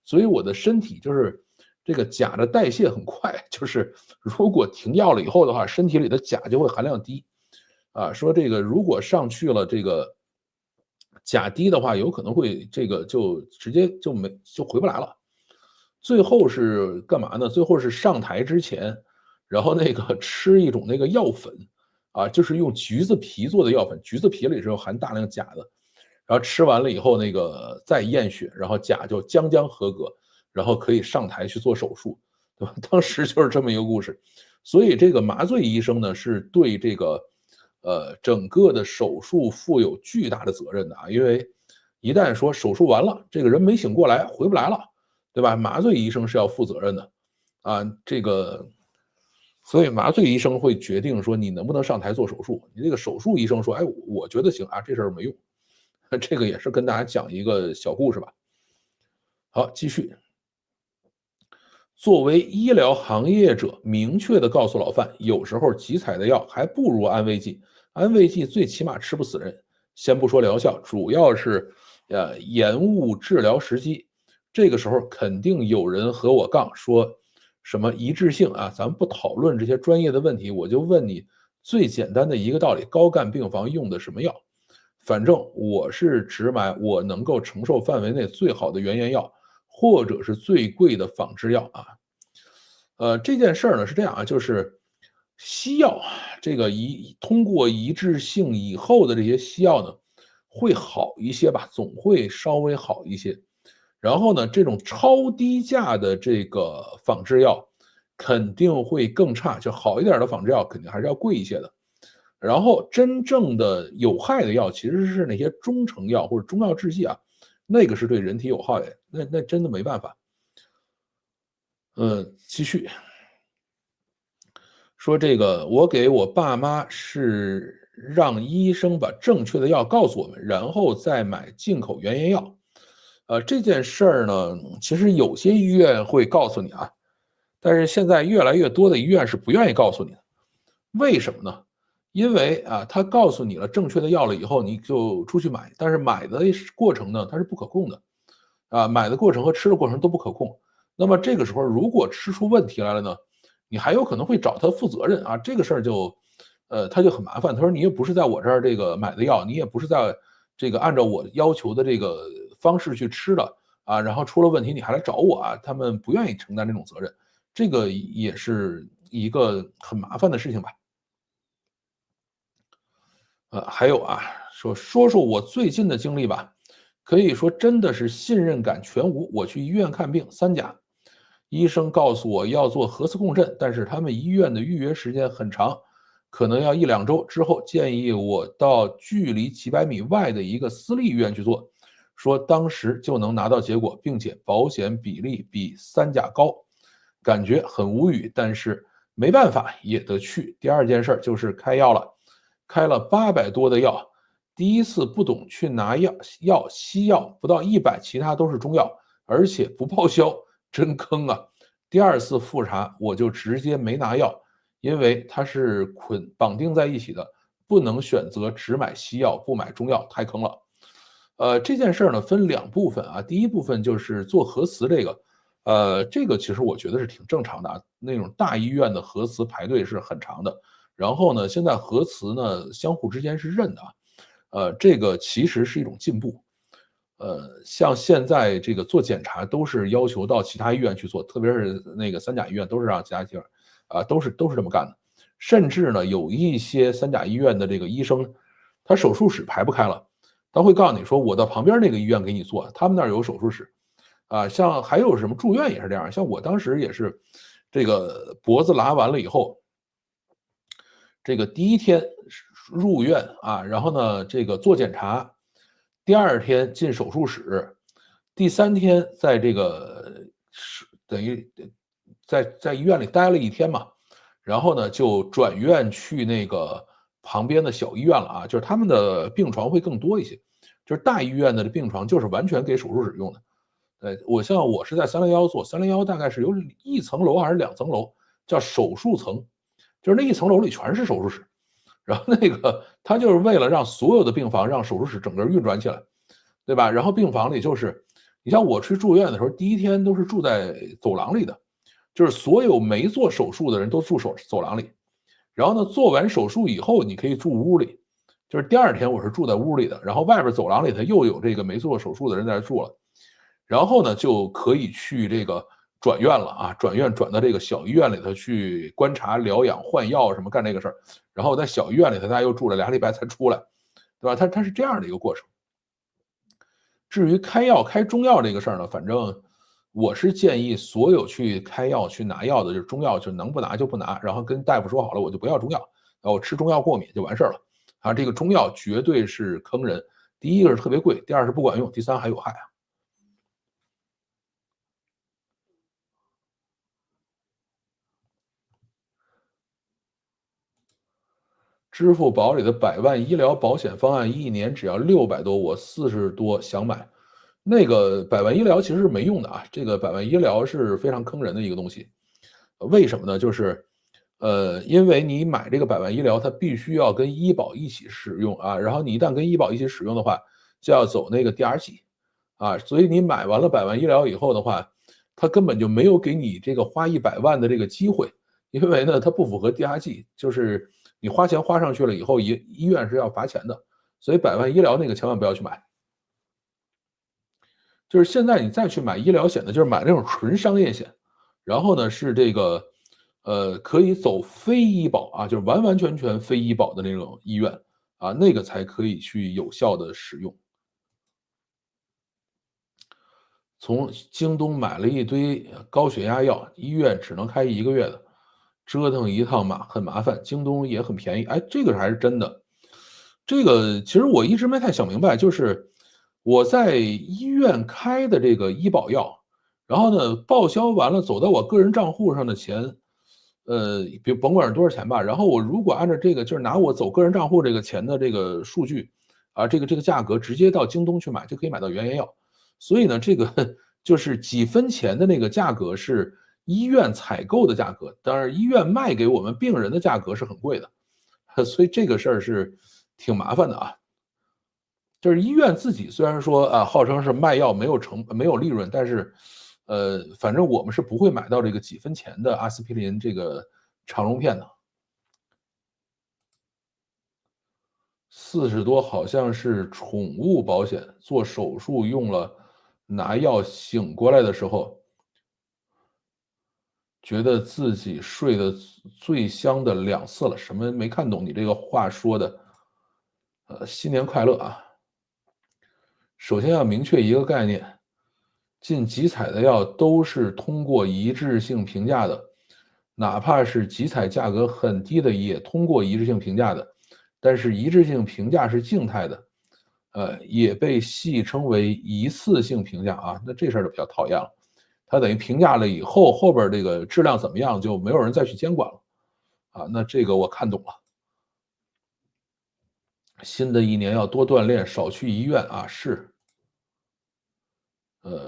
所以我的身体就是这个钾的代谢很快，就是如果停药了以后的话，身体里的钾就会含量低。说这个如果上去了这个钾低的话，有可能会这个就直接就回不来了。最后是干嘛呢？最后是上台之前，然后那个吃一种那个药粉，就是用橘子皮做的药粉，橘子皮里是有含大量钾的，然后吃完了以后那个再验血，然后钾就将合格，然后可以上台去做手术，对吧？当时就是这么一个故事。所以这个麻醉医生呢，是对这个整个的手术负有巨大的责任的因为一旦说手术完了，这个人没醒过来，回不来了，对吧？麻醉医生是要负责任的这个，所以麻醉医生会决定说你能不能上台做手术。你这个手术医生说，哎，我觉得行这事儿没用。这个也是跟大家讲一个小故事吧。好，继续。作为医疗行业者，明确的告诉老范，有时候集采的药还不如安慰剂，安慰剂最起码吃不死人。先不说疗效，主要是延误治疗时机。这个时候肯定有人和我杠，说什么一致性咱们不讨论这些专业的问题，我就问你最简单的一个道理：高干病房用的什么药？反正我是只买我能够承受范围内最好的原研药，或者是最贵的仿制药这件事儿呢是这样就是西药这个通过一致性以后的这些西药呢，会好一些吧，总会稍微好一些。然后呢，这种超低价的这个仿制药肯定会更差，就好一点的仿制药肯定还是要贵一些的。然后真正的有害的药其实是那些中成药或者中药制剂那个是对人体有害的，那真的没办法。继续说这个，我给我爸妈是让医生把正确的药告诉我们，然后再买进口原研药。这件事儿呢，其实有些医院会告诉你但是现在越来越多的医院是不愿意告诉你的。为什么呢？因为他告诉你了正确的药了以后，你就出去买，但是买的过程呢，它是不可控的买的过程和吃的过程都不可控。那么这个时候，如果吃出问题来了呢，你还有可能会找他负责任这个事儿就，他就很麻烦。他说你也不是在我这儿这个买的药，你也不是在这个按照我要求的这个方式去吃的然后出了问题你还来找我他们不愿意承担这种责任，这个也是一个很麻烦的事情吧。还有说说我最近的经历吧，可以说真的是信任感全无。我去医院看病，3甲，医生告诉我要做核磁共振，但是他们医院的预约时间很长，可能要1-2周。之后建议我到距离几百米外的一个私立医院去做，说当时就能拿到结果，并且保险比例比3甲高，感觉很无语，但是没办法也得去。第二件事就是开药了。开了800多的药，第一次不懂去拿西药不到100，其他都是中药，而且不报销，真坑第二次复查我就直接没拿药，因为它是绑定在一起的，不能选择只买西药不买中药，太坑了。这件事呢分2部分第一部分就是做核磁这个，这个其实我觉得是挺正常的那种大医院的核磁排队是很长的。然后呢，现在核磁呢相互之间是认的这个其实是一种进步。像现在这个做检查都是要求到其他医院去做，特别是那个3甲医院都是让其他医院都是这么干的。甚至呢，有一些3甲医院的这个医生，他手术室排不开了，他会告诉你说我到旁边那个医院给你做，他们那儿有手术室像还有什么住院也是这样，像我当时也是这个脖子拉完了以后。这个第1天入院然后呢，这个做检查，第2天进手术室，第3天在这个等于在医院里待了1天嘛，然后呢就转院去那个旁边的小医院了就是他们的病床会更多一些，就是大医院的病床就是完全给手术室用的。我是在301做，301大概是有1层楼还是2层楼，叫手术层。就是那1层楼里全是手术室，然后那个他就是为了让所有的病房让手术室整个运转起来，对吧？然后病房里就是你像我去住院的时候，第1天都是住在走廊里的，就是所有没做手术的人都住走廊里，然后呢做完手术以后你可以住屋里，就是第2天我是住在屋里的，然后外边走廊里头又有这个没做手术的人在这住了，然后呢就可以去这个转院了啊，转院转到这个小医院里头去观察、疗养、换药什么干这个事儿，然后在小医院里头他又住了2礼拜才出来，对吧？他是这样的一个过程。至于开药开中药这个事儿呢，反正我是建议所有去开药去拿药的，就是中药就能不拿就不拿，然后跟大夫说好了，我就不要中药，我吃中药过敏就完事儿了。啊，这个中药绝对是坑人，第一个是特别贵，第二是不管用，第三还有害啊。支付宝里的100万医疗保险方案一年只要600多，我40多想买。那个100万医疗其实是没用的啊，这个100万医疗是非常坑人的一个东西。为什么呢？就是，因为你买这个100万医疗，它必须要跟医保一起使用啊，然后你一旦跟医保一起使用的话，就要走那个 DRG，啊，所以你买完了100万医疗以后的话，它根本就没有给你这个花100万的这个机会，因为呢，它不符合 DRG，就是你花钱花上去了以后，医院是要罚钱的，所以100万医疗那个千万不要去买。就是现在你再去买医疗险的，就是买那种纯商业险，然后呢是这个，可以走非医保啊，就是完完全全非医保的那种医院啊，那个才可以去有效的使用。从京东买了一堆高血压药，医院只能开1个月的，折腾一趟很麻烦，京东也很便宜，哎，这个还是真的。这个其实我一直没太想明白，就是我在医院开的这个医保药，然后呢，报销完了走到我个人账户上的钱，比甭管是多少钱吧，然后我如果按照这个就是拿我走个人账户这个钱的这个数据，啊，这个价格直接到京东去买，就可以买到原研药。所以呢，这个就是几分钱的那个价格是医院采购的价格，当然医院卖给我们病人的价格是很贵的，所以这个事儿是挺麻烦的啊。就是医院自己虽然说啊，号称是卖药没有利润，但是，反正我们是不会买到这个几分钱的阿司匹林这个肠溶片的。40多好像是宠物保险，做手术用了，拿药醒过来的时候，觉得自己睡得最香的2次了。什么没看懂你这个话说的？新年快乐啊！首先要明确一个概念，进集采的药都是通过一致性评价的，哪怕是集采价格很低的也通过一致性评价的，但是一致性评价是静态的，也被戏称为一次性评价啊，那这事儿就比较讨厌了。它等于评价了以后，后边这个质量怎么样就没有人再去监管了啊，那这个我看懂了。新的一年要多锻炼，少去医院啊，是。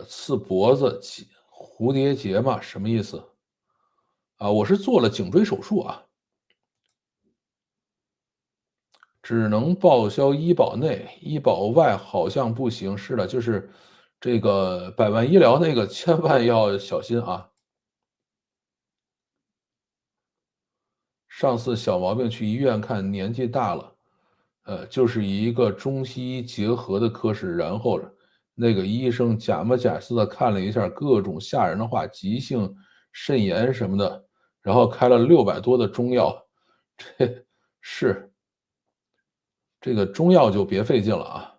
刺脖子蝴蝶结嘛，什么意思？啊，我是做了颈椎手术啊，只能报销医保内，医保外好像不行。是的，就是这个100万医疗那个千万要小心啊。上次小毛病去医院看，年纪大了，就是一个中西医结合的科室，然后那个医生假模假式的看了一下各种吓人的话，急性肾炎什么的，然后开了600多的中药，这是这个中药就别费劲了啊。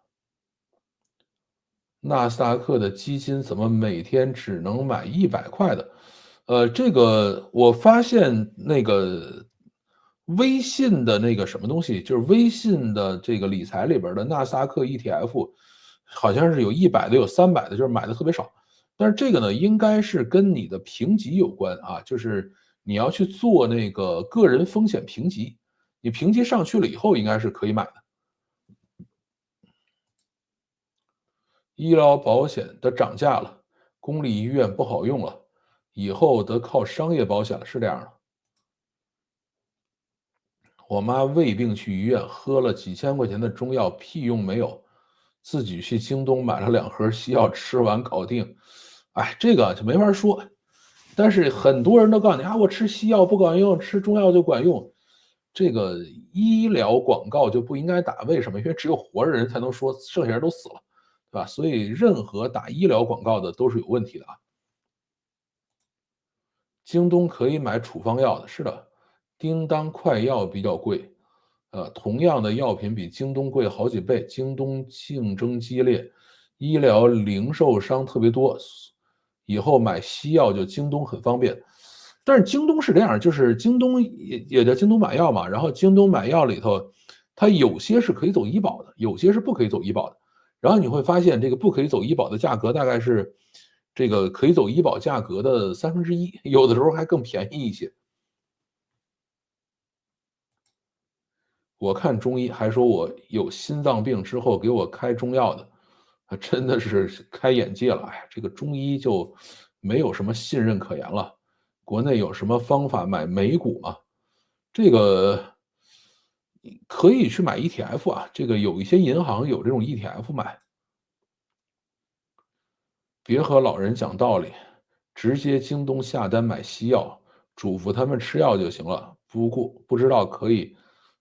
纳斯达克的基金怎么每天只能买100块的？这个我发现那个微信的那个什么东西，就是微信的这个理财里边的纳斯达克 ETF，好像是有100的，有300的，就是买的特别少。但是这个呢，应该是跟你的评级有关啊，就是你要去做那个个人风险评级，你评级上去了以后，应该是可以买的。医疗保险的涨价了，公立医院不好用了，以后得靠商业保险了，是这样的。我妈胃病去医院，喝了几千块钱的中药，屁用没有，自己去京东买了2盒西药，吃完搞定。哎，这个就没法说。但是很多人都告诉你啊，我吃西药不管用，吃中药就管用。这个医疗广告就不应该打，为什么？因为只有活着人才能说，剩下人都死了，对吧？所以任何打医疗广告的都是有问题的啊。京东可以买处方药的，是的，叮当快药比较贵，同样的药品比京东贵好几倍，京东竞争激烈，医疗零售商特别多，以后买西药就京东很方便。但是京东是这样，就是京东也叫京东买药嘛，然后京东买药里头，它有些是可以走医保的，有些是不可以走医保的。然后你会发现，这个不可以走医保的价格大概是这个可以走医保价格的1/3，有的时候还更便宜一些。我看中医还说我有心脏病之后给我开中药的，真的是开眼界了。哎，这个中医就没有什么信任可言了。国内有什么方法买美股吗？这个可以去买 ETF 啊，这个有一些银行有这种 ETF 买。别和老人讲道理，直接京东下单买西药，嘱咐他们吃药就行了。不知道可以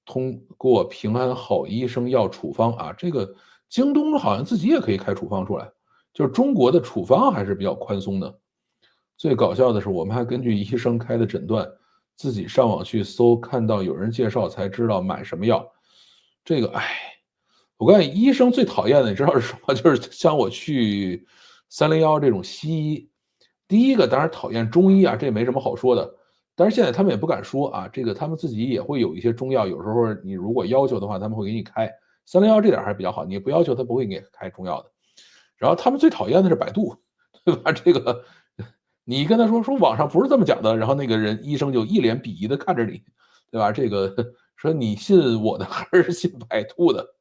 通过平安好医生要处方啊？这个京东好像自己也可以开处方出来，就是中国的处方还是比较宽松的。最搞笑的是，我们还根据医生开的诊断，自己上网去搜，看到有人介绍才知道买什么药。这个，哎，我告诉你，医生最讨厌的，你知道是什么？就是像我去301这种西医，第一个当然讨厌中医啊，这也没什么好说的。但是现在他们也不敢说啊，这个他们自己也会有一些中药，有时候你如果要求的话，他们会给你开。301这点还是比较好，你不要求他不会给你开中药的。然后他们最讨厌的是百度，对吧？这个你跟他说网上不是这么讲的，然后那个人医生就一脸鄙夷的看着你，对吧？这个说你信我的还是信百度的？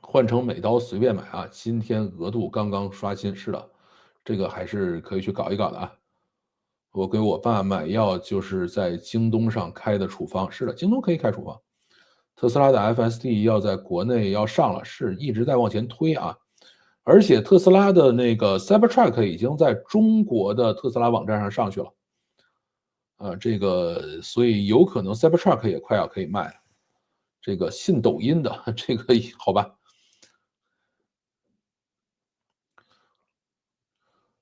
换成美刀随便买啊！今天额度刚刚刷新，是的，这个还是可以去搞一搞的啊。我给我爸买药就是在京东上开的处方，是的，京东可以开处方。特斯拉的 FSD 要在国内要上了，是一直在往前推啊。而且特斯拉的那个 Cybertruck 已经在中国的特斯拉网站上上去了，这个所以有可能 Cybertruck 也快要可以卖了。这个信抖音的这个好吧，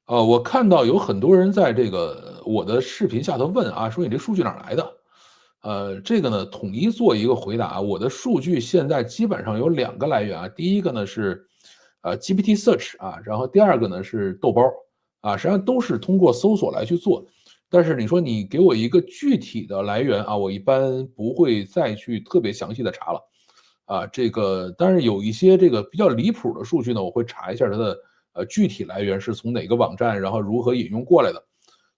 我看到有很多人在这个我的视频下头问啊，说你这数据哪儿来的？这个呢，统一做一个回答啊。我的数据现在基本上有2个来源啊，第一个呢是GPT Search 啊，然后第二个呢是豆包啊，实际上都是通过搜索来去做。但是你说你给我一个具体的来源啊，我一般不会再去特别详细的查了。这个当然有一些这个比较离谱的数据呢，我会查一下它的具体来源是从哪个网站，然后如何引用过来的，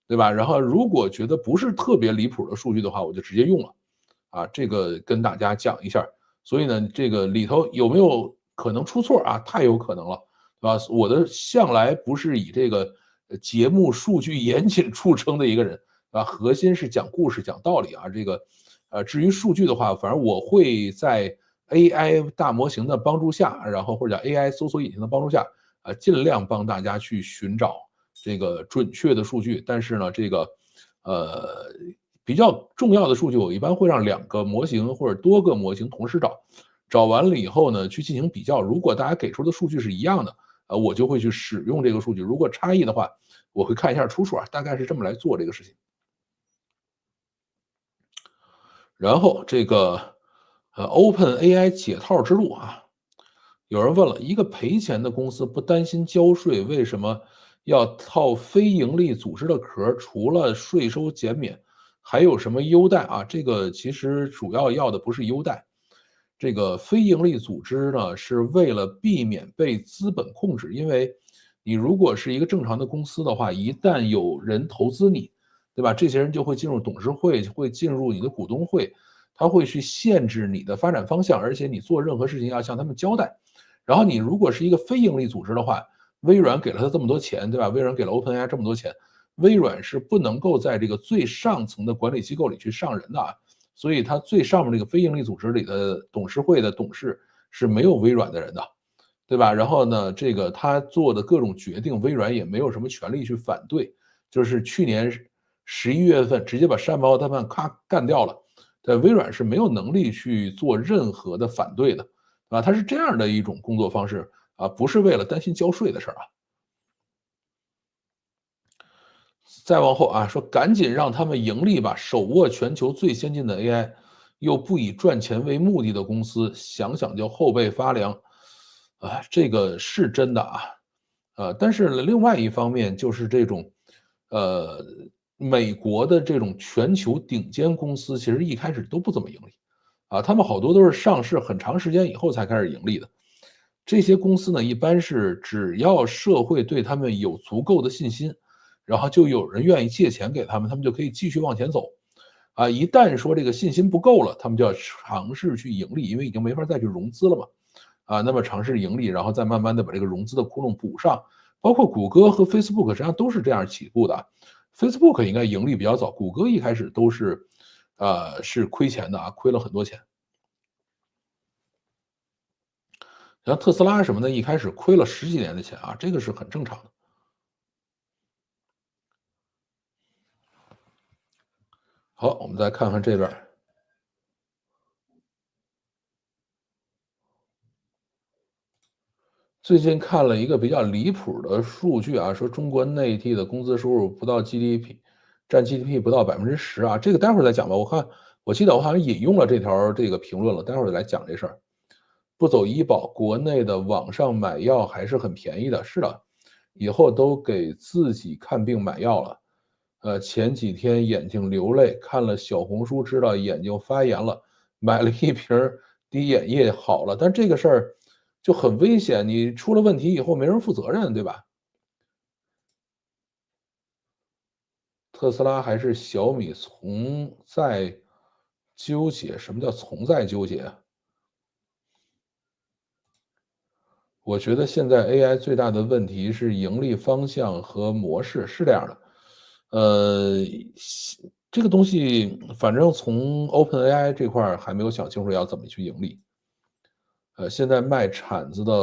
对吧？然后如果觉得不是特别离谱的数据的话，我就直接用了。这个跟大家讲一下。所以呢，这个里头有没有可能出错啊？太有可能了，对吧？我的向来不是以这个节目数据严谨著称的一个人，核心是讲故事、讲道理啊。这个至于数据的话，反正我会在 AI 大模型的帮助下，然后或者叫 AI 搜索引擎的帮助下，尽量帮大家去寻找这个准确的数据。但是呢，这个呃比较重要的数据，我一般会让2个模型或者多个模型同时找，找完了以后呢，去进行比较。如果大家给出的数据是一样的，我就会去使用这个数据。如果差异的话，我会看一下出处啊，大概是这么来做这个事情。然后这个OpenAI 解套之路啊，有人问了，一个赔钱的公司不担心交税，为什么要套非盈利组织的壳？除了税收减免，还有什么优待啊？这个其实主要要的不是优待，这个非盈利组织呢，是为了避免被资本控制，因为你如果是一个正常的公司的话，一旦有人投资你，对吧？这些人就会进入董事会，会进入你的股东会，他会去限制你的发展方向，而且你做任何事情要向他们交代。然后你如果是一个非盈利组织的话，微软给了他这么多钱，对吧？微软给了 OpenAI 这么多钱，微软是不能够在这个最上层的管理机构里去上人的啊。所以它最上面这个非盈利组织里的董事会的董事是没有微软的人的，对吧？然后呢，这个他做的各种决定，微软也没有什么权利去反对。就是去年11月份直接把山姆奥特曼咔干掉了，在微软是没有能力去做任何的反对的，它是这样的一种工作方式啊，不是为了担心交税的事儿啊。再往后啊，说赶紧让他们盈利吧，手握全球最先进的 AI，又不以赚钱为目的的公司，想想就后背发凉。啊，这个是真的啊。但是呢另外一方面就是这种，呃，美国的这种全球顶尖公司，其实一开始都不怎么盈利。啊，他们好多都是上市很长时间以后才开始盈利的。这些公司呢，一般是只要社会对他们有足够的信心，然后就有人愿意借钱给他们，他们就可以继续往前走。啊，一旦说这个信心不够了，他们就要尝试去盈利，因为已经没法再去融资了嘛。啊，那么尝试盈利，然后再慢慢的把这个融资的窟窿补上。包括谷歌和 Facebook 实际上都是这样起步的。Facebook 应该盈利比较早，谷歌一开始都是，是亏钱的啊，亏了很多钱。然后特斯拉什么的，一开始亏了十几年的钱啊，这个是很正常的。好，我们再看看这边儿。最近看了一个比较离谱的数据啊，说中国内地的工资收入不到 GDP，占 GDP 不到10%啊，这个待会儿再讲吧。我记得我好像引用了这个评论了，待会儿来讲这事儿。不走医保，国内的网上买药还是很便宜的。是的，以后都给自己看病买药了。前几天眼睛流泪，看了小红书知道眼睛发炎了，买了一瓶儿滴眼液好了。但这个事儿就很危险，你出了问题以后没人负责任，对吧？特斯拉还是小米从在纠结，什么叫从在纠结啊？我觉得现在 AI 最大的问题是盈利方向和模式，是这样的。呃，这个东西反正从 OpenAI 这块儿还没有想清楚要怎么去盈利。现在卖铲子的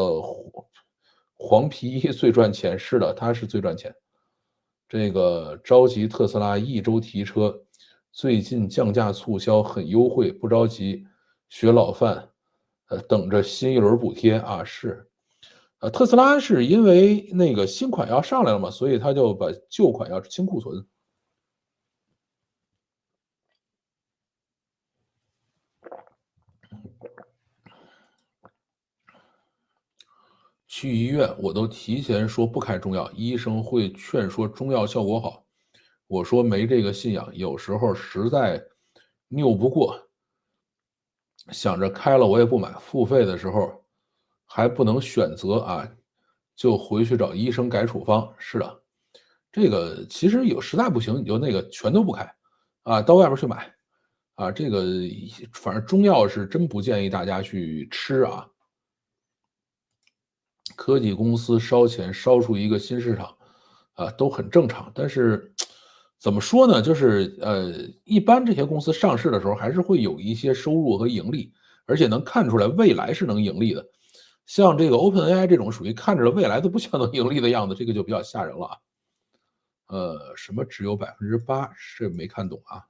黄皮衣最赚钱，是的，它是最赚钱。这个着急特斯拉一周提车，最近降价促销很优惠，不着急，学老范，等着新一轮补贴啊，是。特斯拉是因为那个新款要上来了嘛，所以他就把旧款要清库存。去医院我都提前说不开中药，医生会劝说中药效果好。我说没这个信仰，有时候实在拗不过，想着开了我也不买，付费的时候还不能选择啊，就回去找医生改处方。是的，这个其实有实在不行你就那个全都不开，啊，到外边去买。啊，这个反正中药是真不建议大家去吃啊。科技公司烧钱烧出一个新市场，啊，都很正常。但是怎么说呢？就是一般这些公司上市的时候还是会有一些收入和盈利，而且能看出来未来是能盈利的。像这个 OpenAI 这种属于看着未来都不像能盈利的样子，这个就比较吓人了啊。什么只有8%，这没看懂啊。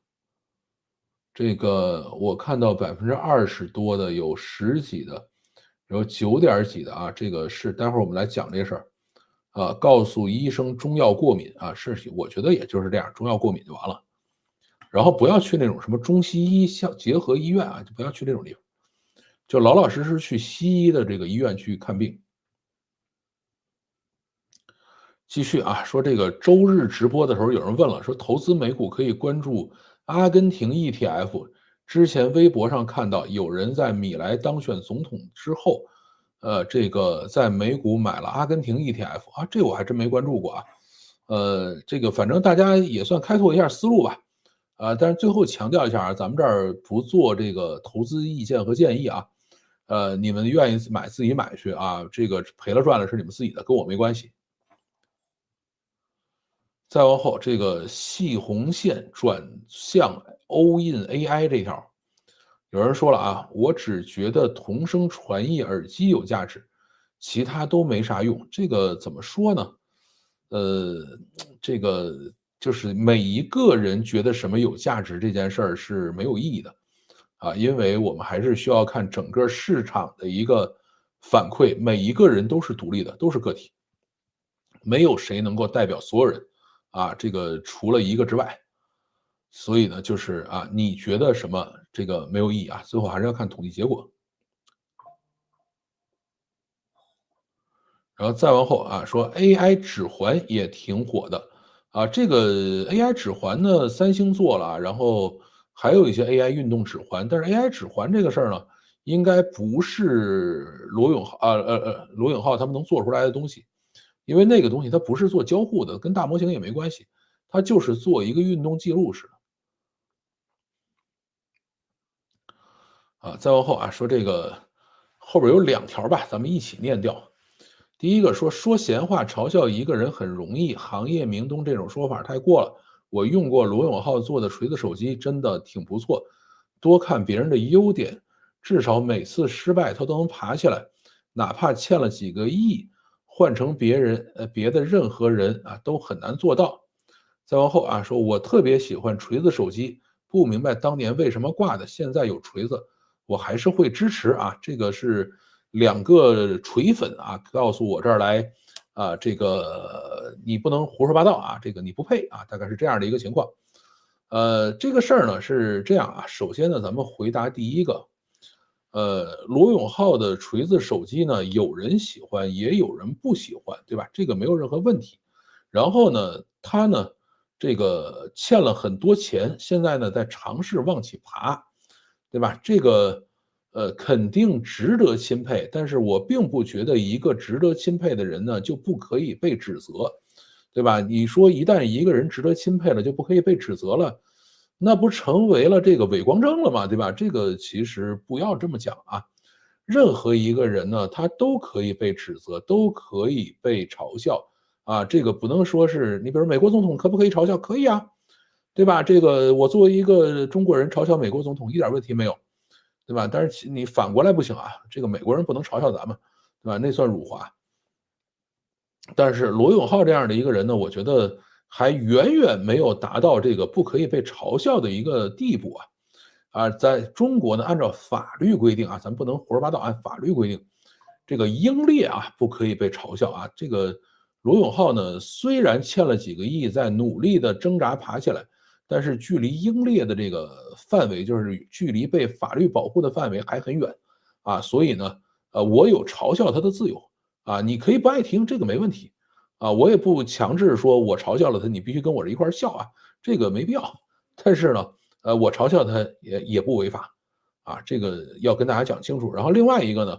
这个我看到20%多的，有10几的，有9点几的啊，这个是待会儿我们来讲这事儿。告诉医生中药过敏啊，是我觉得也就是这样，中药过敏就完了。然后不要去那种什么中西医相结合医院啊，就不要去这种地方，就老老实实去西医的这个医院去看病。继续啊，说这个周日直播的时候，有人问了，说投资美股可以关注阿根廷 ETF。之前微博上看到有人在米莱当选总统之后，这个在美股买了阿根廷 ETF 啊，这我还真没关注过啊。这个反正大家也算开拓一下思路吧。但是最后强调一下啊，咱们这儿不做这个投资意见和建议啊。你们愿意买自己买去啊，这个赔了赚了是你们自己的，跟我没关系。再往后，这个细红线转向 all in AI 这条，有人说了啊，我只觉得同声传译耳机有价值，其他都没啥用。这个怎么说呢？呃，这个就是每一个人觉得什么有价值这件事儿是没有意义的啊，因为我们还是需要看整个市场的一个反馈，每一个人都是独立的，都是个体，没有谁能够代表所有人。这个除了一个之外。所以呢，就是你觉得什么这个没有意义啊，最后还是要看统计结果。然后再往后说 AI 指环也挺火的这个 AI 指环呢，三星做了然后还有一些 AI 运动指环，但是 AI 指环这个事儿呢，应该不是罗永浩他们能做出来的东西，因为那个东西它不是做交互的，跟大模型也没关系，它就是做一个运动记录似的。再往后说这个后边有两条吧，咱们一起念掉。第一个说闲话嘲笑一个人很容易，行业明灯这种说法太过了。我用过罗永浩做的锤子手机，真的挺不错。多看别人的优点，至少每次失败他都能爬起来，哪怕欠了几个亿，换成别的任何人都很难做到。再往后说我特别喜欢锤子手机，不明白当年为什么挂的，现在有锤子，我还是会支持这个是两个锤粉告诉我这儿来这个你不能胡说八道这个你不配大概是这样的一个情况。这个事儿呢是这样首先呢，咱们回答第一个，罗永浩的锤子手机呢，有人喜欢，也有人不喜欢，对吧？这个没有任何问题。然后呢，他呢，这个欠了很多钱，现在呢在尝试往起爬，对吧？这个肯定值得钦佩，但是我并不觉得一个值得钦佩的人呢就不可以被指责，对吧？你说一旦一个人值得钦佩了，就不可以被指责了，那不成为了这个伪光正了吗？对吧？这个其实不要这么讲任何一个人呢，他都可以被指责，都可以被嘲笑这个不能说是你比如美国总统可不可以嘲笑？可以对吧？这个我作为一个中国人嘲笑美国总统一点问题没有，对吧？但是你反过来不行这个美国人不能嘲笑咱们，对吧？那算辱华。但是罗永浩这样的一个人呢，我觉得还远远没有达到这个不可以被嘲笑的一个地步在中国呢，按照法律规定咱不能胡说八道，按法律规定，这个英烈不可以被嘲笑这个罗永浩呢，虽然欠了几个亿，在努力的挣扎爬起来，但是距离英烈的这个范围，就是距离被法律保护的范围还很远所以呢，我有嘲笑他的自由你可以不爱听，这个没问题我也不强制说我嘲笑了他，你必须跟我这一块笑这个没必要。但是呢，我嘲笑他也不违法这个要跟大家讲清楚。然后另外一个呢，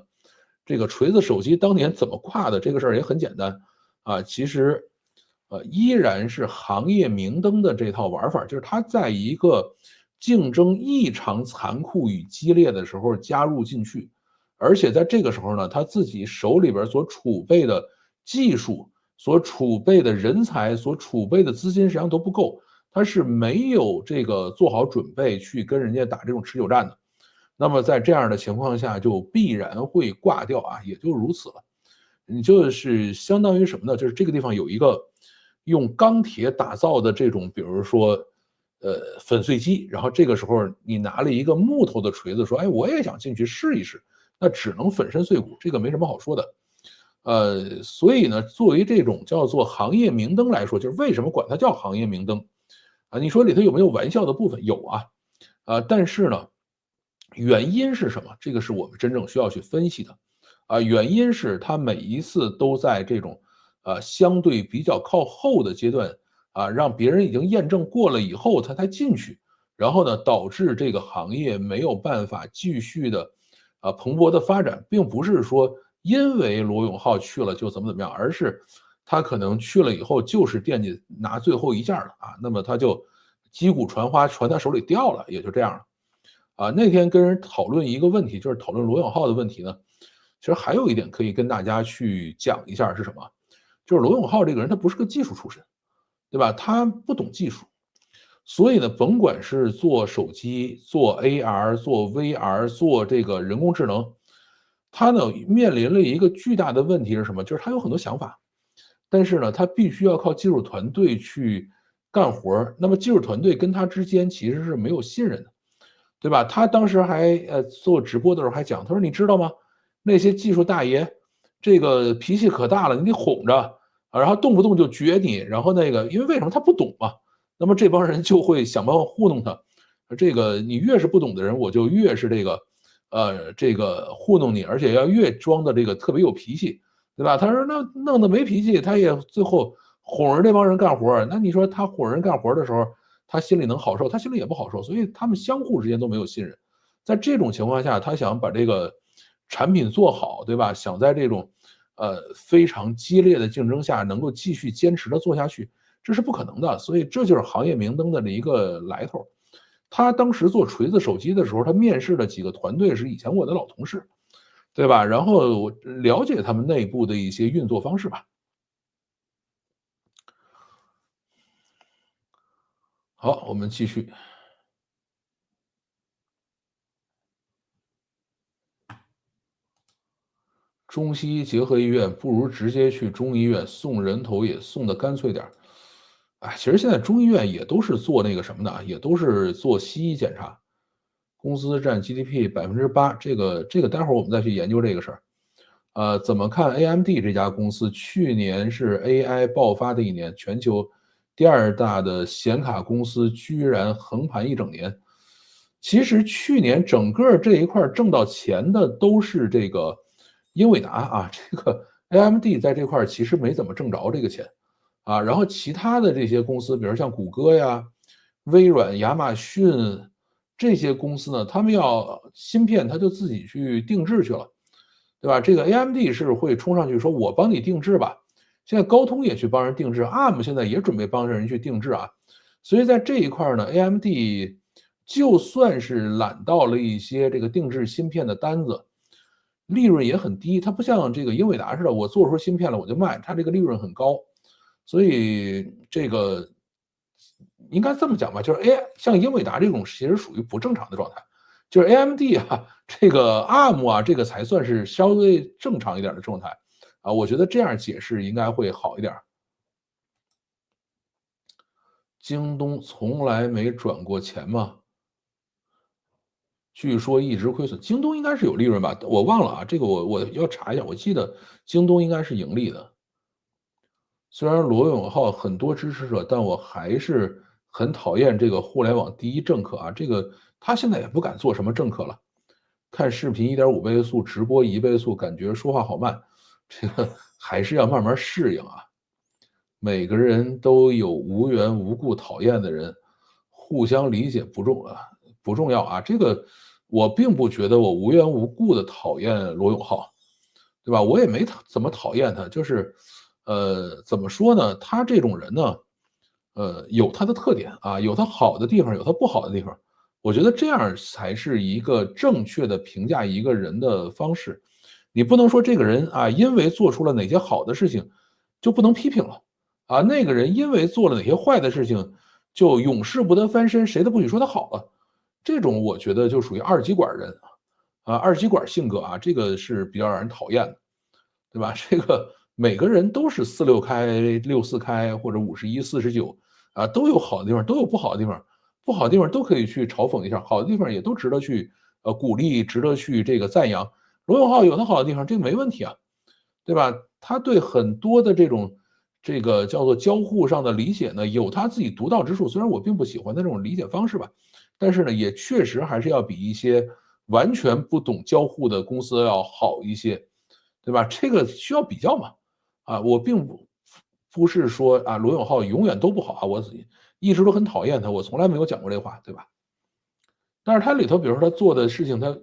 这个锤子手机当年怎么挂的这个事儿也很简单其实依然是行业明灯的这套玩法，就是他在一个竞争异常残酷与激烈的时候加入进去，而且在这个时候呢，他自己手里边所储备的技术、所储备的人才、所储备的资金实际上都不够，他是没有这个做好准备去跟人家打这种持久战的。那么在这样的情况下，就必然会挂掉也就如此了。你就是相当于什么呢？就是这个地方有一个用钢铁打造的这种，比如说粉碎机，然后这个时候你拿了一个木头的锤子，说，哎，我也想进去试一试，那只能粉身碎骨，这个没什么好说的。所以呢，作为这种叫做行业明灯来说，就是为什么管它叫行业明灯你说里头有没有玩笑的部分？有但是呢，原因是什么？这个是我们真正需要去分析的原因是他每一次都在这种相对比较靠后的阶段让别人已经验证过了以后他才进去，然后呢，导致这个行业没有办法继续的蓬勃的发展，并不是说因为罗永浩去了就怎么样，而是他可能去了以后就是惦记拿最后一件了那么他就击鼓传花，传他手里掉了，也就这样了。那天跟人讨论一个问题，就是讨论罗永浩的问题呢。其实还有一点可以跟大家去讲一下是什么？就是罗永浩这个人他不是个技术出身，对吧？他不懂技术，所以呢，甭管是做手机、做 AR、做 VR、做这个人工智能，他呢面临了一个巨大的问题是什么？就是他有很多想法，但是呢，他必须要靠技术团队去干活那么技术团队跟他之间其实是没有信任的。对吧？他当时还做直播的时候还讲，他说你知道吗？那些技术大爷，这个脾气可大了，你得哄着啊，然后动不动就撅你，然后那个因为为什么他不懂嘛，那么这帮人就会想办法糊弄他。这个你越是不懂的人，我就越是这个糊弄你，而且要越装的这个特别有脾气，对吧？他说那弄得没脾气，他也最后哄着这帮人干活那你说他哄人干活的时候，他心里能好受？他心里也不好受，所以他们相互之间都没有信任。在这种情况下，他想把这个产品做好，对吧？想在这种非常激烈的竞争下能够继续坚持的做下去，这是不可能的。所以这就是行业明灯的一个来头。他当时做锤子手机的时候，他面试的几个团队是以前我的老同事，对吧？然后我了解他们内部的一些运作方式吧。好，我们继续。中西医结合医院不如直接去中医院送人头也送的干脆点儿。哎，其实现在中医院也都是做那个什么的啊，也都是做西医检查，公司占 GDP 8%，这个待会儿我们再去研究这个事儿。怎么看 AMD 这家公司？去年是 AI 爆发的一年，全球第二大的显卡公司居然横盘一整年。其实去年整个这一块挣到钱的都是这个英伟达啊，这个 AMD 在这块其实没怎么挣着这个钱啊。然后其他的这些公司，比如像谷歌呀、微软、亚马逊这些公司呢，他们要芯片，他就自己去定制去了。对吧？这个 AMD 是会冲上去说：“我帮你定制吧。”现在高通也去帮人定制，ARM 现在也准备帮着人去定制啊。所以在这一块呢，AMD 就算是揽到了一些这个定制芯片的单子，利润也很低。它不像这个英伟达似的，我做出芯片了我就卖，它这个利润很高。所以这个应该这么讲吧，就是 像英伟达这种其实属于不正常的状态。就是 AMD 啊，这个 ARM 啊，这个才算是稍微正常一点的状态啊。我觉得这样解释应该会好一点。京东从来没转过钱吗？据说一直亏损。京东应该是有利润吧？我忘了啊，这个我要查一下。我记得京东应该是盈利的。虽然罗永浩很多支持者，但我还是很讨厌这个互联网第一政客啊。这个他现在也不敢做什么政客了。看视频1.5倍速，直播1倍速，感觉说话好慢，这个还是要慢慢适应啊。每个人都有无缘无故讨厌的人，互相理解不重要啊。这个我并不觉得我无缘无故的讨厌罗永浩，对吧？我也没怎么讨厌他，就是，怎么说呢？他这种人呢，有他的特点啊，有他好的地方，有他不好的地方。我觉得这样才是一个正确的评价一个人的方式。你不能说这个人啊，因为做出了哪些好的事情，就不能批评了啊。那个人因为做了哪些坏的事情，就永世不得翻身，谁都不许说他好了。这种我觉得就属于二极管人啊，二极管性格啊，这个是比较让人讨厌的。对吧？这个每个人都是46开、64开或者51、49啊，都有好的地方，都有不好的地方，不好的地方都可以去嘲讽一下，好的地方也都值得去鼓励，值得去这个赞扬。罗永浩有他好的地方，这个没问题啊，对吧？他对很多的这个叫做交互上的理解呢，有他自己独到之处。虽然我并不喜欢他这种理解方式吧，但是呢，也确实还是要比一些完全不懂交互的公司要好一些。对吧？这个需要比较嘛，啊，我并不是说啊罗永浩永远都不好啊，我一直都很讨厌他，我从来没有讲过这话，对吧？但是他里头，比如说他做的事情，他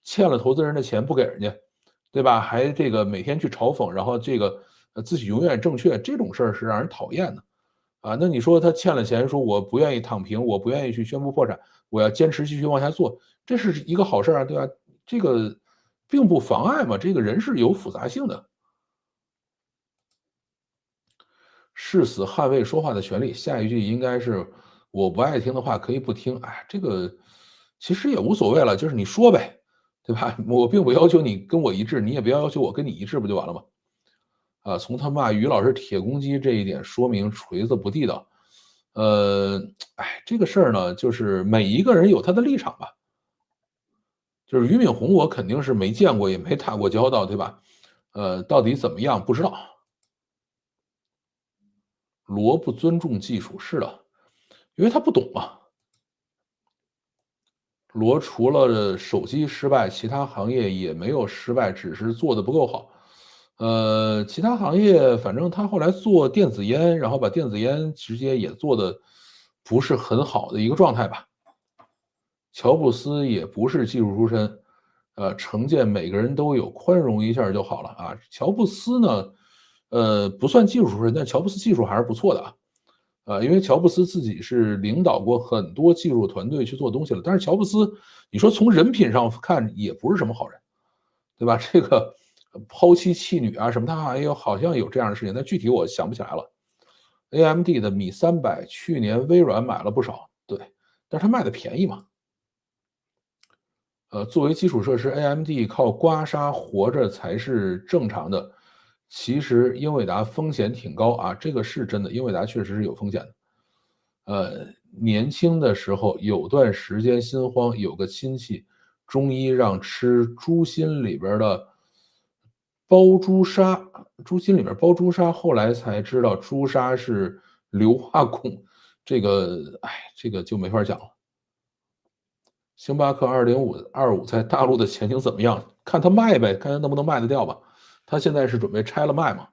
欠了投资人的钱不给人家，对吧？还这个每天去嘲讽，然后这个自己永远正确，这种事儿是让人讨厌的啊。那你说他欠了钱，说我不愿意躺平，我不愿意去宣布破产，我要坚持继续往下做，这是一个好事啊，对吧？这个并不妨碍嘛，这个人是有复杂性的。誓死捍卫说话的权利。下一句应该是我不爱听的话可以不听。哎，这个其实也无所谓了，就是你说呗，对吧？我并不要求你跟我一致，你也不要要求我跟你一致，不就完了吗？啊，从他骂于老师铁公鸡这一点说明锤子不地道。哎，这个事儿呢，就是每一个人有他的立场吧。就是俞敏洪，我肯定是没见过，也没打过交道，对吧？到底怎么样不知道。罗不尊重技术，是的，因为他不懂嘛。罗除了手机失败，其他行业也没有失败，只是做的不够好。其他行业反正他后来做电子烟，然后把电子烟直接也做的不是很好的一个状态吧。乔布斯也不是技术出身，成见每个人都有，宽容一下就好了啊。乔布斯呢，不算技术出身，但乔布斯技术还是不错的啊。因为乔布斯自己是领导过很多技术团队去做东西了，但是乔布斯，你说从人品上看也不是什么好人，对吧？这个抛妻弃女啊什么，他好像有这样的事情，但具体我想不起来了。AMD 的米300去年微软买了不少，对，但是它卖的便宜嘛。作为基础设施，AMD 靠刮痧活着才是正常的。其实英伟达风险挺高啊，这个是真的，英伟达确实是有风险的。年轻的时候有段时间心慌，有个亲戚中医让吃猪心里边的包猪砂，猪心里边包猪砂，后来才知道猪砂是硫化汞，这个，哎，这个就没法讲了。星巴克2025在大陆的前景怎么样？看它卖呗，看它能不能卖得掉吧。它现在是准备拆了卖嘛。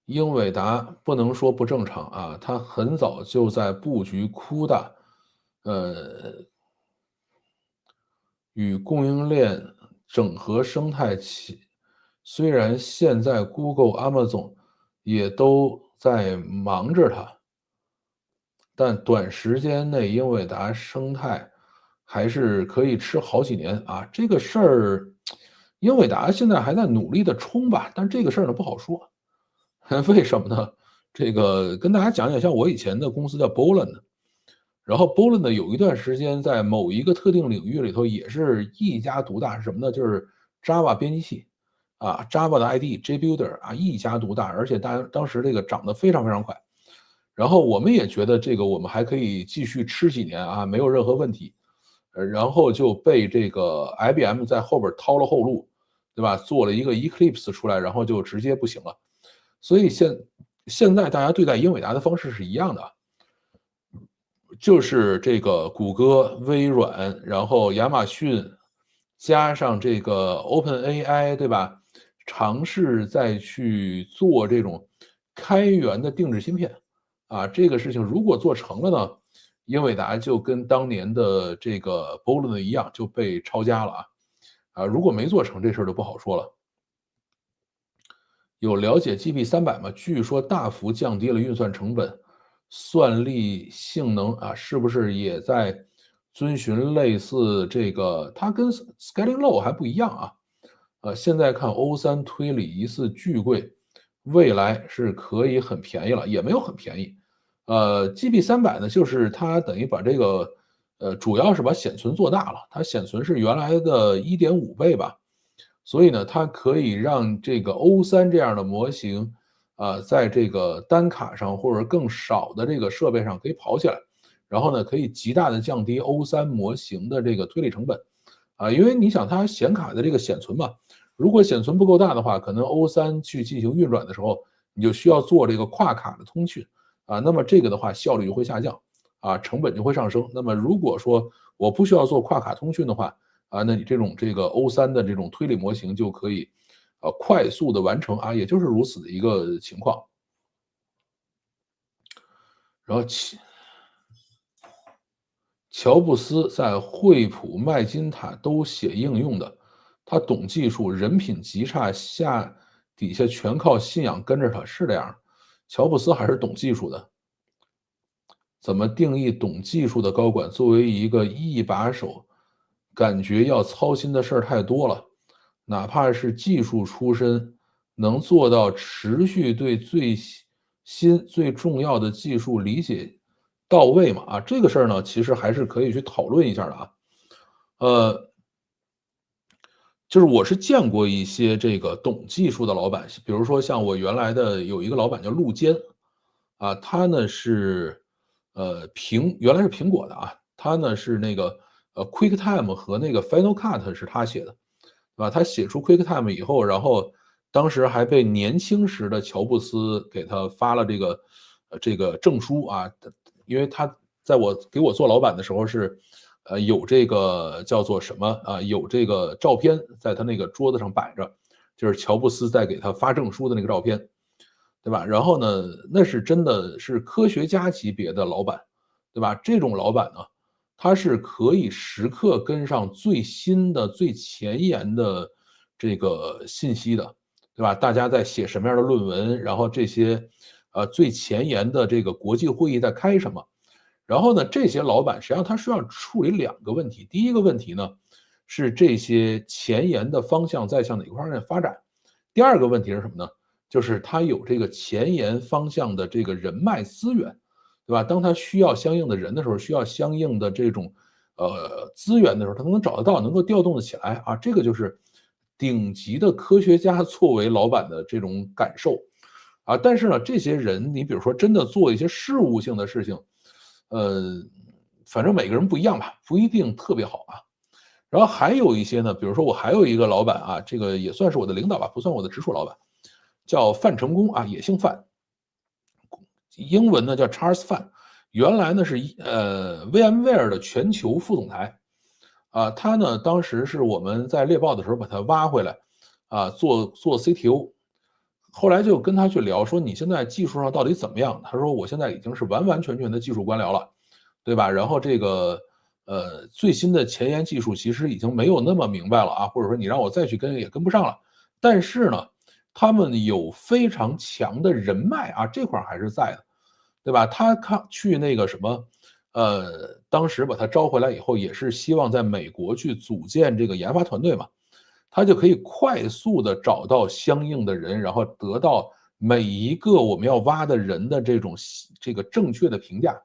英伟达不能说不正常啊，它很早就在布局酷大，呃，与供应链整合生态起。虽然现在 Google、Amazon 也都在忙着它，但短时间内英伟达生态还是可以吃好几年啊。这个事儿，英伟达现在还在努力的冲吧，但这个事儿呢不好说。为什么呢？这个跟大家讲讲，像我以前的公司叫 Bolin，然后 Bolin 呢有一段时间在某一个特定领域里头也是一家独大，是什么呢？就是 Java 编辑器啊，Java 的 IDE JBuilder 啊一家独大，而且当时这个涨得非常非常快。然后我们也觉得这个我们还可以继续吃几年啊，没有任何问题。然后就被这个 IBM 在后边掏了后路，对吧？做了一个 Eclipse 出来，然后就直接不行了。所以现在大家对待英伟达的方式是一样的，就是这个谷歌、微软，然后亚马逊，加上这个 OpenAI，对吧？尝试再去做这种开源的定制芯片，啊，这个事情如果做成了呢，英伟达就跟当年的这个 Bolin 一样就被抄家了啊，如果没做成这事儿就不好说了。有了解 GB300吗？据说大幅降低了运算成本，算力性能啊，是不是也在遵循类似这个？它跟 Scaling-Low 还不一样啊。现在看 O3 推理疑似巨贵，未来是可以很便宜了，也没有很便宜。GB300呢，就是它等于把这个，主要是把显存做大了，它显存是原来的1.5倍吧。所以呢，它可以让这个 O3这样的模型，在这个单卡上或者更少的这个设备上可以跑起来，然后呢，可以极大的降低 O3模型的这个推理成本，因为你想它显卡的这个显存嘛，如果显存不够大的话，可能 O3去进行运转的时候，你就需要做这个跨卡的通讯，那么这个的话效率就会下降，成本就会上升。那么如果说我不需要做跨卡通讯的话，那你这个 O3的这种推理模型就可以，快速的完成也就是如此的一个情况。然后乔布斯在惠普、麦金塔都写应用的，他懂技术，人品极差，底下全靠信仰跟着他，是这样。乔布斯还是懂技术的。怎么定义懂技术的高管？作为一个一把手，感觉要操心的事儿太多了。哪怕是技术出身，能做到持续对最新、最重要的技术理解到位吗？这个事儿呢，其实还是可以去讨论一下的啊。呃，就是我是见过一些这个懂技术的老板，比如说像我原来的有一个老板叫陆坚，他呢是原来是苹果的他呢是那个QuickTime 和那个 Final Cut 是他写的，他写出 QuickTime 以后，然后当时还被年轻时的乔布斯给他发了这个证书啊，因为他给我做老板的时候是，有这个叫做什么啊，有这个照片在他那个桌子上摆着，就是乔布斯在给他发证书的那个照片，对吧？然后呢，那是真的是科学家级别的老板，对吧？这种老板呢，他是可以时刻跟上最新的、最前沿的这个信息的，对吧？大家在写什么样的论文，然后这些，最前沿的这个国际会议在开什么，然后呢，这些老板实际上他需要处理两个问题。第一个问题呢，是这些前沿的方向在向哪个方面发展。第二个问题是什么呢？就是他有这个前沿方向的这个人脉资源，对吧？当他需要相应的人的时候，需要相应的这种资源的时候，他能找得到，能够调动的起来啊。这个就是顶级的科学家作为老板的这种感受啊。但是呢，这些人，你比如说真的做一些事务性的事情，呃，反正每个人不一样吧，不一定特别好啊。然后还有一些呢，比如说我还有一个老板啊，这个也算是我的领导吧，不算我的直属老板，叫范成功啊，也姓范，英文呢叫 Charles Fan，原来呢是VMware 的全球副总裁，啊，他呢当时是我们在猎豹的时候把他挖回来，啊，做 CTO，后来就跟他去聊说你现在技术上到底怎么样？他说我现在已经是完完全全的技术官僚了，对吧？然后这个最新的前沿技术其实已经没有那么明白了啊，或者说你让我再去跟也跟不上了。但是呢，他们有非常强的人脉啊，这块还是在的，对吧？他去那个什么，当时把他招回来以后，也是希望在美国去组建这个研发团队嘛，他就可以快速的找到相应的人，然后得到每一个我们要挖的人的这个正确的评价，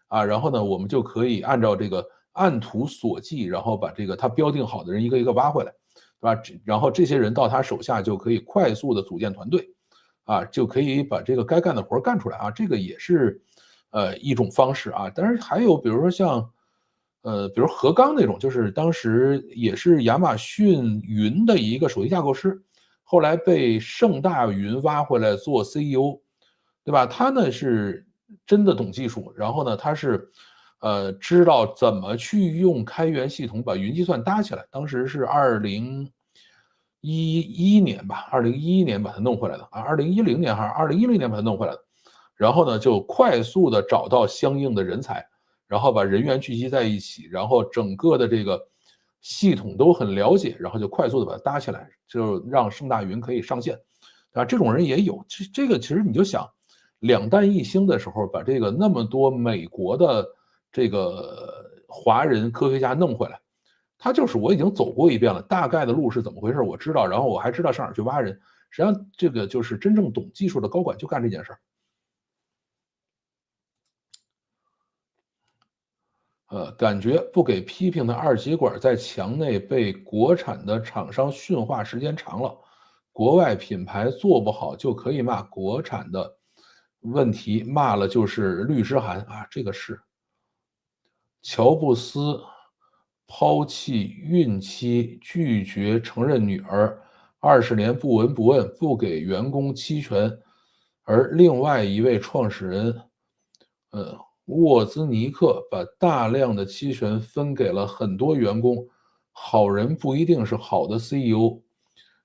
啊，然后呢，我们就可以按照这个按图索骥，然后把这个他标定好的人一个一个挖回来，对吧？然后这些人到他手下就可以快速的组建团队，啊，就可以把这个该干的活干出来啊，这个也是一种方式啊。当然还有比如说像比如何刚那种，就是当时也是亚马逊云的一个首席架构师，后来被盛大云挖回来做 CEO，对吧？他呢是真的懂技术，然后呢他是知道怎么去用开源系统把云计算搭起来。当时是2011年吧，2011年把它弄回来的啊，2010年还是2010年把它弄回来的。然后呢，就快速的找到相应的人才，然后把人员聚集在一起，然后整个的这个系统都很了解，然后就快速的把它搭起来，就让盛大云可以上线，啊，这种人也有。这个其实你就想，两弹一星的时候，把这个那么多美国的这个华人科学家弄回来，他就是我已经走过一遍了，大概的路是怎么回事我知道，然后我还知道上哪儿去挖人。实际上，这个就是真正懂技术的高管就干这件事儿。感觉不给批评的二极管在墙内被国产的厂商驯化时间长了，国外品牌做不好就可以骂国产的问题，骂了就是律师函啊，这个是乔布斯抛弃孕妻，拒绝承认女儿，20年不闻不问，不给员工期权，而另外一位创始人，沃兹尼克把大量的期权分给了很多员工。好人不一定是好的 CEO。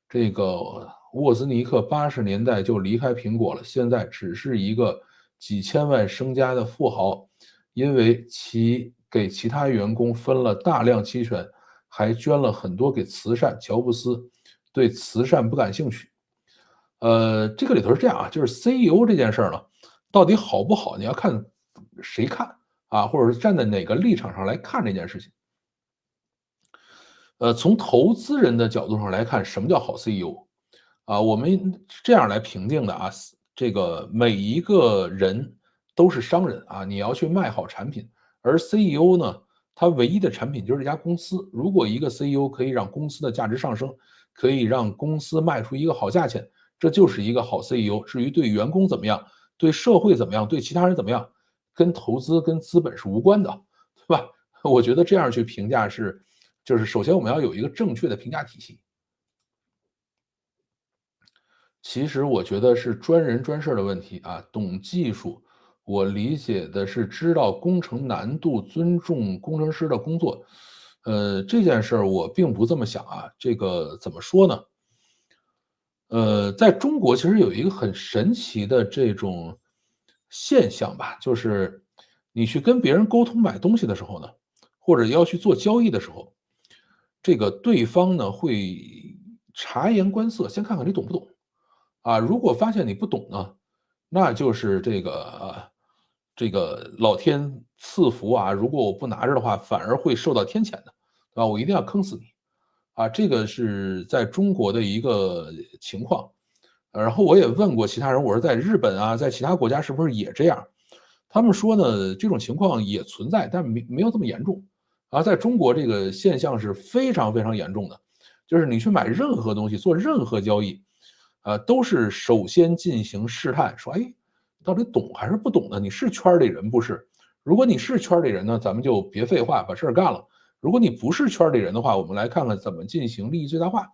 这个沃兹尼克80年代就离开苹果了，现在只是一个几千万身家的富豪，因为其给其他员工分了大量期权，还捐了很多给慈善。乔布斯对慈善不感兴趣。这个里头是这样啊，就是 CEO 这件事儿呢，到底好不好，你要看谁看啊，或者是站在哪个立场上来看这件事情。从投资人的角度上来看，什么叫好 CEO？啊，我们这样来评定的啊，这个每一个人都是商人啊，你要去卖好产品，而 CEO 呢，他唯一的产品就是这家公司。如果一个 CEO 可以让公司的价值上升，可以让公司卖出一个好价钱，这就是一个好 CEO。至于对员工怎么样，对社会怎么样，对其他人怎么样，跟投资跟资本是无关的，对吧？我觉得这样去评价就是首先我们要有一个正确的评价体系。其实我觉得是专人专事儿的问题啊，懂技术，我理解的是知道工程难度，尊重工程师的工作。这件事儿我并不这么想啊，这个怎么说呢？在中国其实有一个很神奇的这种现象吧，就是你去跟别人沟通买东西的时候呢，或者要去做交易的时候，这个对方呢会察言观色，先看看你懂不懂。啊，如果发现你不懂呢，那就是这个老天赐福啊，如果我不拿着的话，反而会受到天谴的，对吧？我一定要坑死你。啊，这个是在中国的一个情况。然后我也问过其他人，我说在日本啊，在其他国家是不是也这样？他们说呢，这种情况也存在，但没有这么严重。而在中国这个现象是非常非常严重的，就是你去买任何东西，做任何交易，都是首先进行试探，说，哎，到底懂还是不懂呢？你是圈儿里人不是？如果你是圈儿里人呢，咱们就别废话，把事儿干了。如果你不是圈儿里人的话，我们来看看怎么进行利益最大化，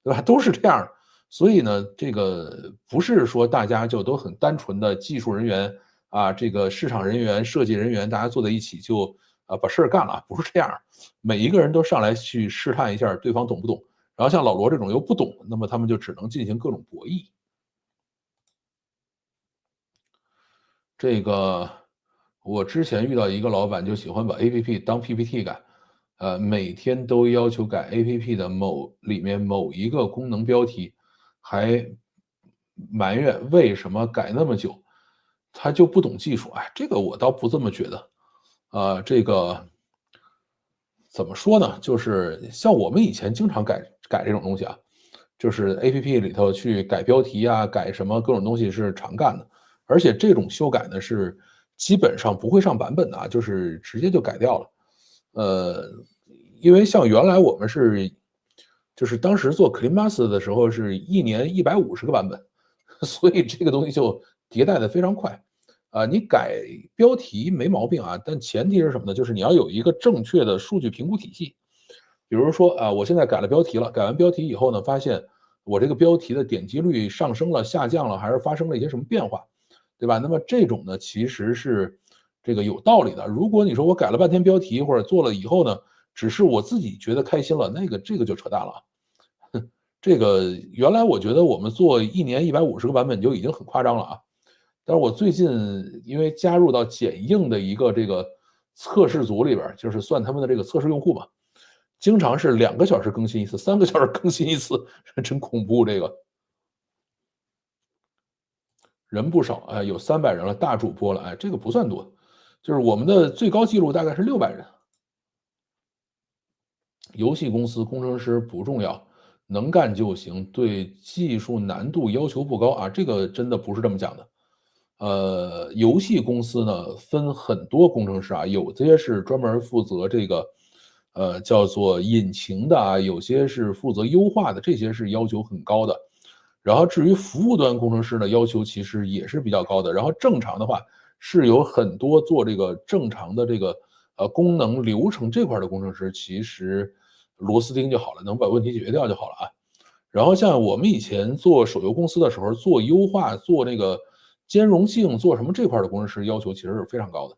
对吧？都是这样。所以呢，这个不是说大家就都很单纯的技术人员啊，这个市场人员、设计人员，大家坐在一起就把事儿干了，不是这样。每一个人都上来去试探一下对方懂不懂，然后像老罗这种又不懂，那么他们就只能进行各种博弈。这个我之前遇到一个老板就喜欢把 APP 当 PPT 改，每天都要求改 APP 的里面某一个功能标题，还埋怨为什么改那么久，他就不懂技术。哎，这个我倒不这么觉得。这个怎么说呢？就是像我们以前经常改这种东西啊，就是 APP 里头去改标题啊，改什么各种东西是常干的。而且这种修改呢，是基本上不会上版本的啊，就是直接就改掉了。呃，因为像原来我们就是当时做 CleanMaster 的时候是一年150个版本，所以这个东西就迭代的非常快。你改标题没毛病啊，但前提是什么呢？就是你要有一个正确的数据评估体系。比如说啊，我现在改了标题了，改完标题以后呢，发现我这个标题的点击率上升了、下降了，还是发生了一些什么变化，对吧？那么这种呢，其实是这个有道理的。如果你说我改了半天标题，或者做了以后呢，只是我自己觉得开心了，这个就扯淡了。这个原来我觉得我们做一年150个版本就已经很夸张了啊。但是我最近因为加入到剪映的一个这个测试组里边就是算他们的这个测试用户嘛，经常是2个小时更新一次3个小时更新一次，真恐怖这个。人不少，哎，有300人了，大主播了，哎，这个不算多，就是我们的最高记录大概是600人。游戏公司工程师不重要，能干就行，对技术难度要求不高啊，这个真的不是这么讲的。游戏公司呢分很多工程师啊，有些是专门负责这个，叫做引擎的啊，有些是负责优化的，这些是要求很高的。然后至于服务端工程师呢，要求其实也是比较高的。然后正常的话是有很多做这个正常的这个功能流程这块的工程师，其实螺丝钉就好了，能把问题解决掉就好了啊。然后像我们以前做手游公司的时候，做优化、做那个兼容性、做什么这块的工程师要求其实是非常高的。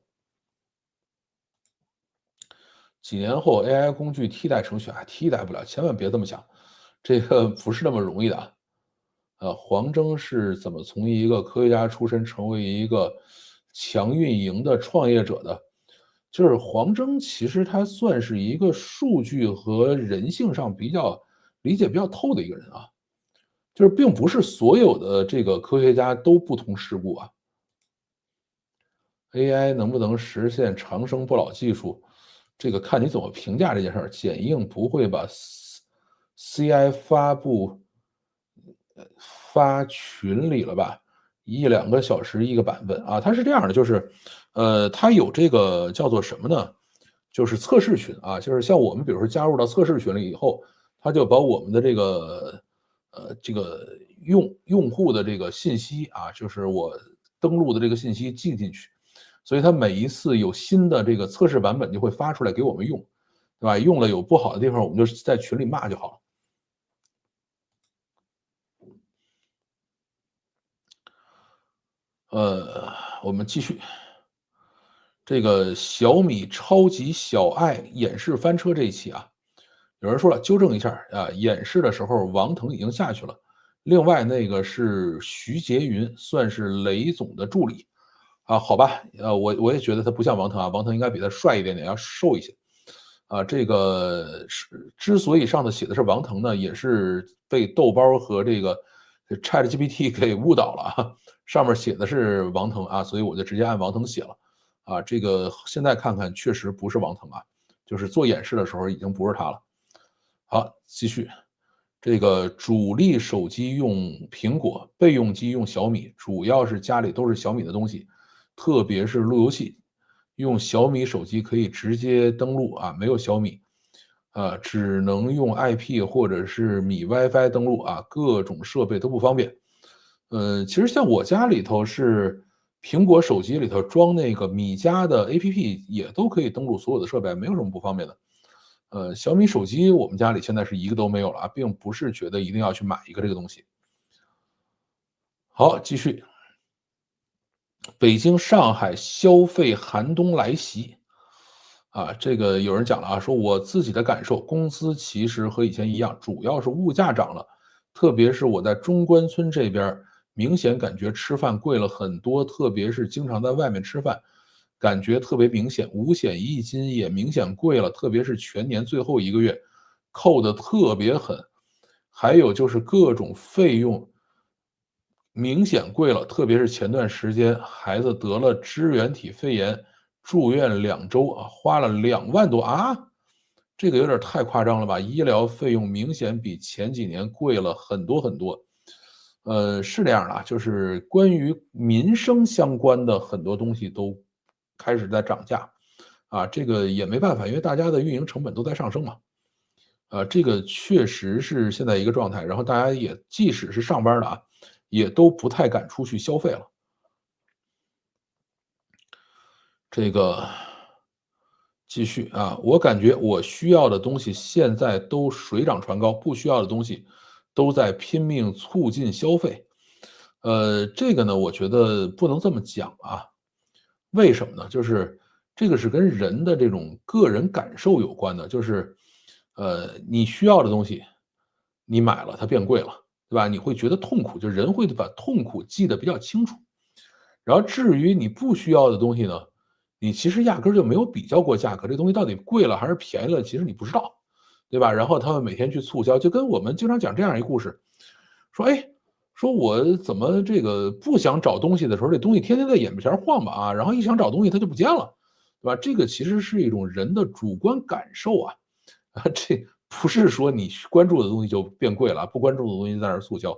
几年后 AI 工具替代程序啊，替代不了，千万别这么想，这个不是那么容易的啊。黄峥是怎么从一个科学家出身成为一个强运营的创业者的？就是黄峥其实他算是一个数据和人性上理解比较透的一个人啊。就是并不是所有的这个科学家都不同世故啊。AI 能不能实现长生不老技术，这个看你怎么评价这件事儿。剪映不会把 CI 发群里了吧？1、2个小时一个版本啊，它是这样的，就是，它有这个叫做什么呢？就是测试群啊，就是像我们比如说加入到测试群里以后，他就把我们的这个用户的这个信息啊，就是我登录的这个信息记进去，所以它每一次有新的这个测试版本就会发出来给我们用，对吧？用了有不好的地方，我们就在群里骂就好了。呃，我们继续。这个小米超级小爱演示翻车这一期啊，有人说了，纠正一下啊，演示的时候王腾已经下去了，另外那个是徐杰云，算是雷总的助理啊，好吧，我也觉得他不像王腾啊，王腾应该比他帅一点点，要瘦一些啊。这个是之所以上头写的是王腾呢，也是被豆包和这个 ChatGPT 给误导了啊，上面写的是王腾啊，所以我就直接按王腾写了。啊，这个现在看看确实不是王腾啊，就是做演示的时候已经不是他了。好，继续，这个主力手机用苹果，备用机用小米，主要是家里都是小米的东西，特别是路由器，用小米手机可以直接登录啊，没有小米，只能用 IP 或者是米 WiFi 登录啊，各种设备都不方便。其实像我家里头是苹果手机里头装那个米家的 APP，也都可以登录所有的设备，没有什么不方便的。小米手机我们家里现在是一个都没有了啊，并不是觉得一定要去买一个这个东西。好，继续。北京、上海消费寒冬来袭，啊，这个有人讲了啊，说我自己的感受，工资其实和以前一样，主要是物价涨了，特别是我在中关村这边儿明显感觉吃饭贵了很多，特别是经常在外面吃饭，感觉特别明显，五险一金也明显贵了，特别是全年最后一个月扣的特别狠，还有就是各种费用明显贵了，特别是前段时间孩子得了支原体肺炎，住院2周啊，花了2万多啊，这个有点太夸张了吧？医疗费用明显比前几年贵了很多很多。是这样的啊，就是关于民生相关的很多东西都开始在涨价，啊，这个也没办法，因为大家的运营成本都在上升嘛。这个确实是现在一个状态，然后大家也即使是上班的啊，也都不太敢出去消费了。这个继续啊，我感觉我需要的东西现在都水涨船高，不需要的东西都在拼命促进消费。这个呢，我觉得不能这么讲啊。为什么呢？就是这个是跟人的这种个人感受有关的，就是你需要的东西，你买了它变贵了，对吧？你会觉得痛苦，就人会把痛苦记得比较清楚。然后至于你不需要的东西呢，你其实压根儿就没有比较过价格，这东西到底贵了还是便宜了，其实你不知道，对吧？然后他们每天去促销，就跟我们经常讲这样一个故事，说，哎，说我怎么这个不想找东西的时候，这东西天天在眼巴前晃吧啊，然后一想找东西它就不见了，对吧？这个其实是一种人的主观感受啊，啊，这不是说你关注的东西就变贵了，不关注的东西在那儿促销。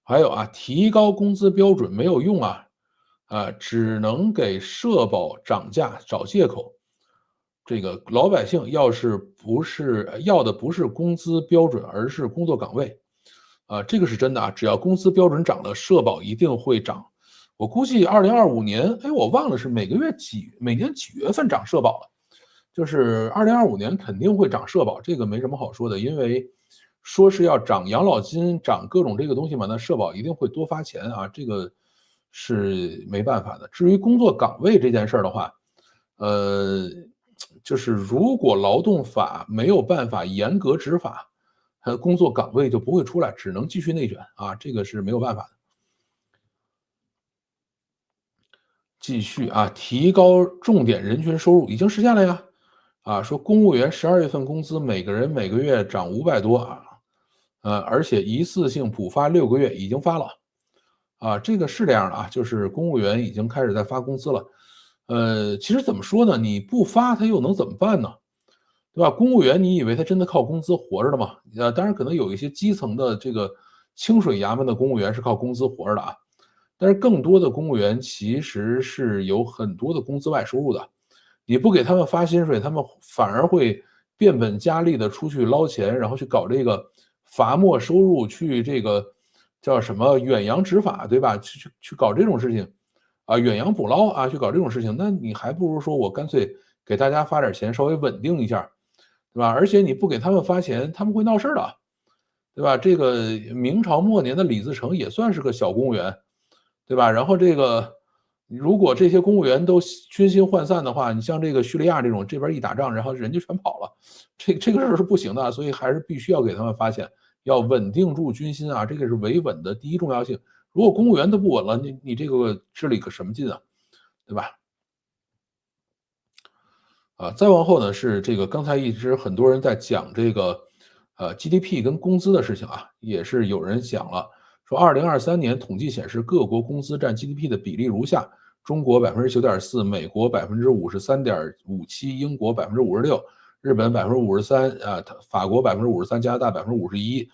还有啊，提高工资标准没有用啊，只能给社保涨价找借口。这个老百姓要是不是要的不是工资标准，而是工作岗位，这个是真的啊。只要工资标准涨了，社保一定会涨。我估计2025年，哎，我忘了是每年几月份涨社保了。就是2025年肯定会涨社保，这个没什么好说的，因为说是要涨养老金，涨各种这个东西嘛，那社保一定会多发钱啊，这个是没办法的。至于工作岗位这件事儿的话，呃，就是如果劳动法没有办法严格执法，工作岗位就不会出来，只能继续内卷啊，这个是没有办法的。继续啊，提高重点人群收入已经实现了呀。说公务员12月份工资每个人每个月涨500多啊，而且一次性补发6个月已经发了。这个是这样的啊，就是公务员已经开始在发工资了。其实怎么说呢，你不发他又能怎么办呢？对吧？公务员你以为他真的靠工资活着的吗？当然可能有一些基层的这个清水衙门的公务员是靠工资活着的啊。但是更多的公务员其实是有很多的工资外收入的，你不给他们发薪水，他们反而会变本加厉的出去捞钱，然后去搞这个罚没收入，去这个叫什么远洋执法，对吧？去搞这种事情，远洋捕捞啊，去搞这种事情，那你还不如说我干脆给大家发点钱，稍微稳定一下，对吧？而且你不给他们发钱，他们会闹事儿的。对吧？这个明朝末年的李自成也算是个小公务员，对吧？然后这个如果这些公务员都军心涣散的话，你像这个叙利亚这种，这边一打仗，然后人就全跑了，这个事儿是不行的，所以还是必须要给他们发现，要稳定住军心啊，这个是维稳的第一重要性。如果公务员都不稳了，你这个治理可什么劲啊，对吧？再往后呢是这个刚才一直很多人在讲这个GDP 跟工资的事情啊，也是有人讲了，说2023年统计显示各国工资占 GDP 的比例如下：中国9.4%，美国53.57%，英国56%，日本53%，法国53%，加拿大51%，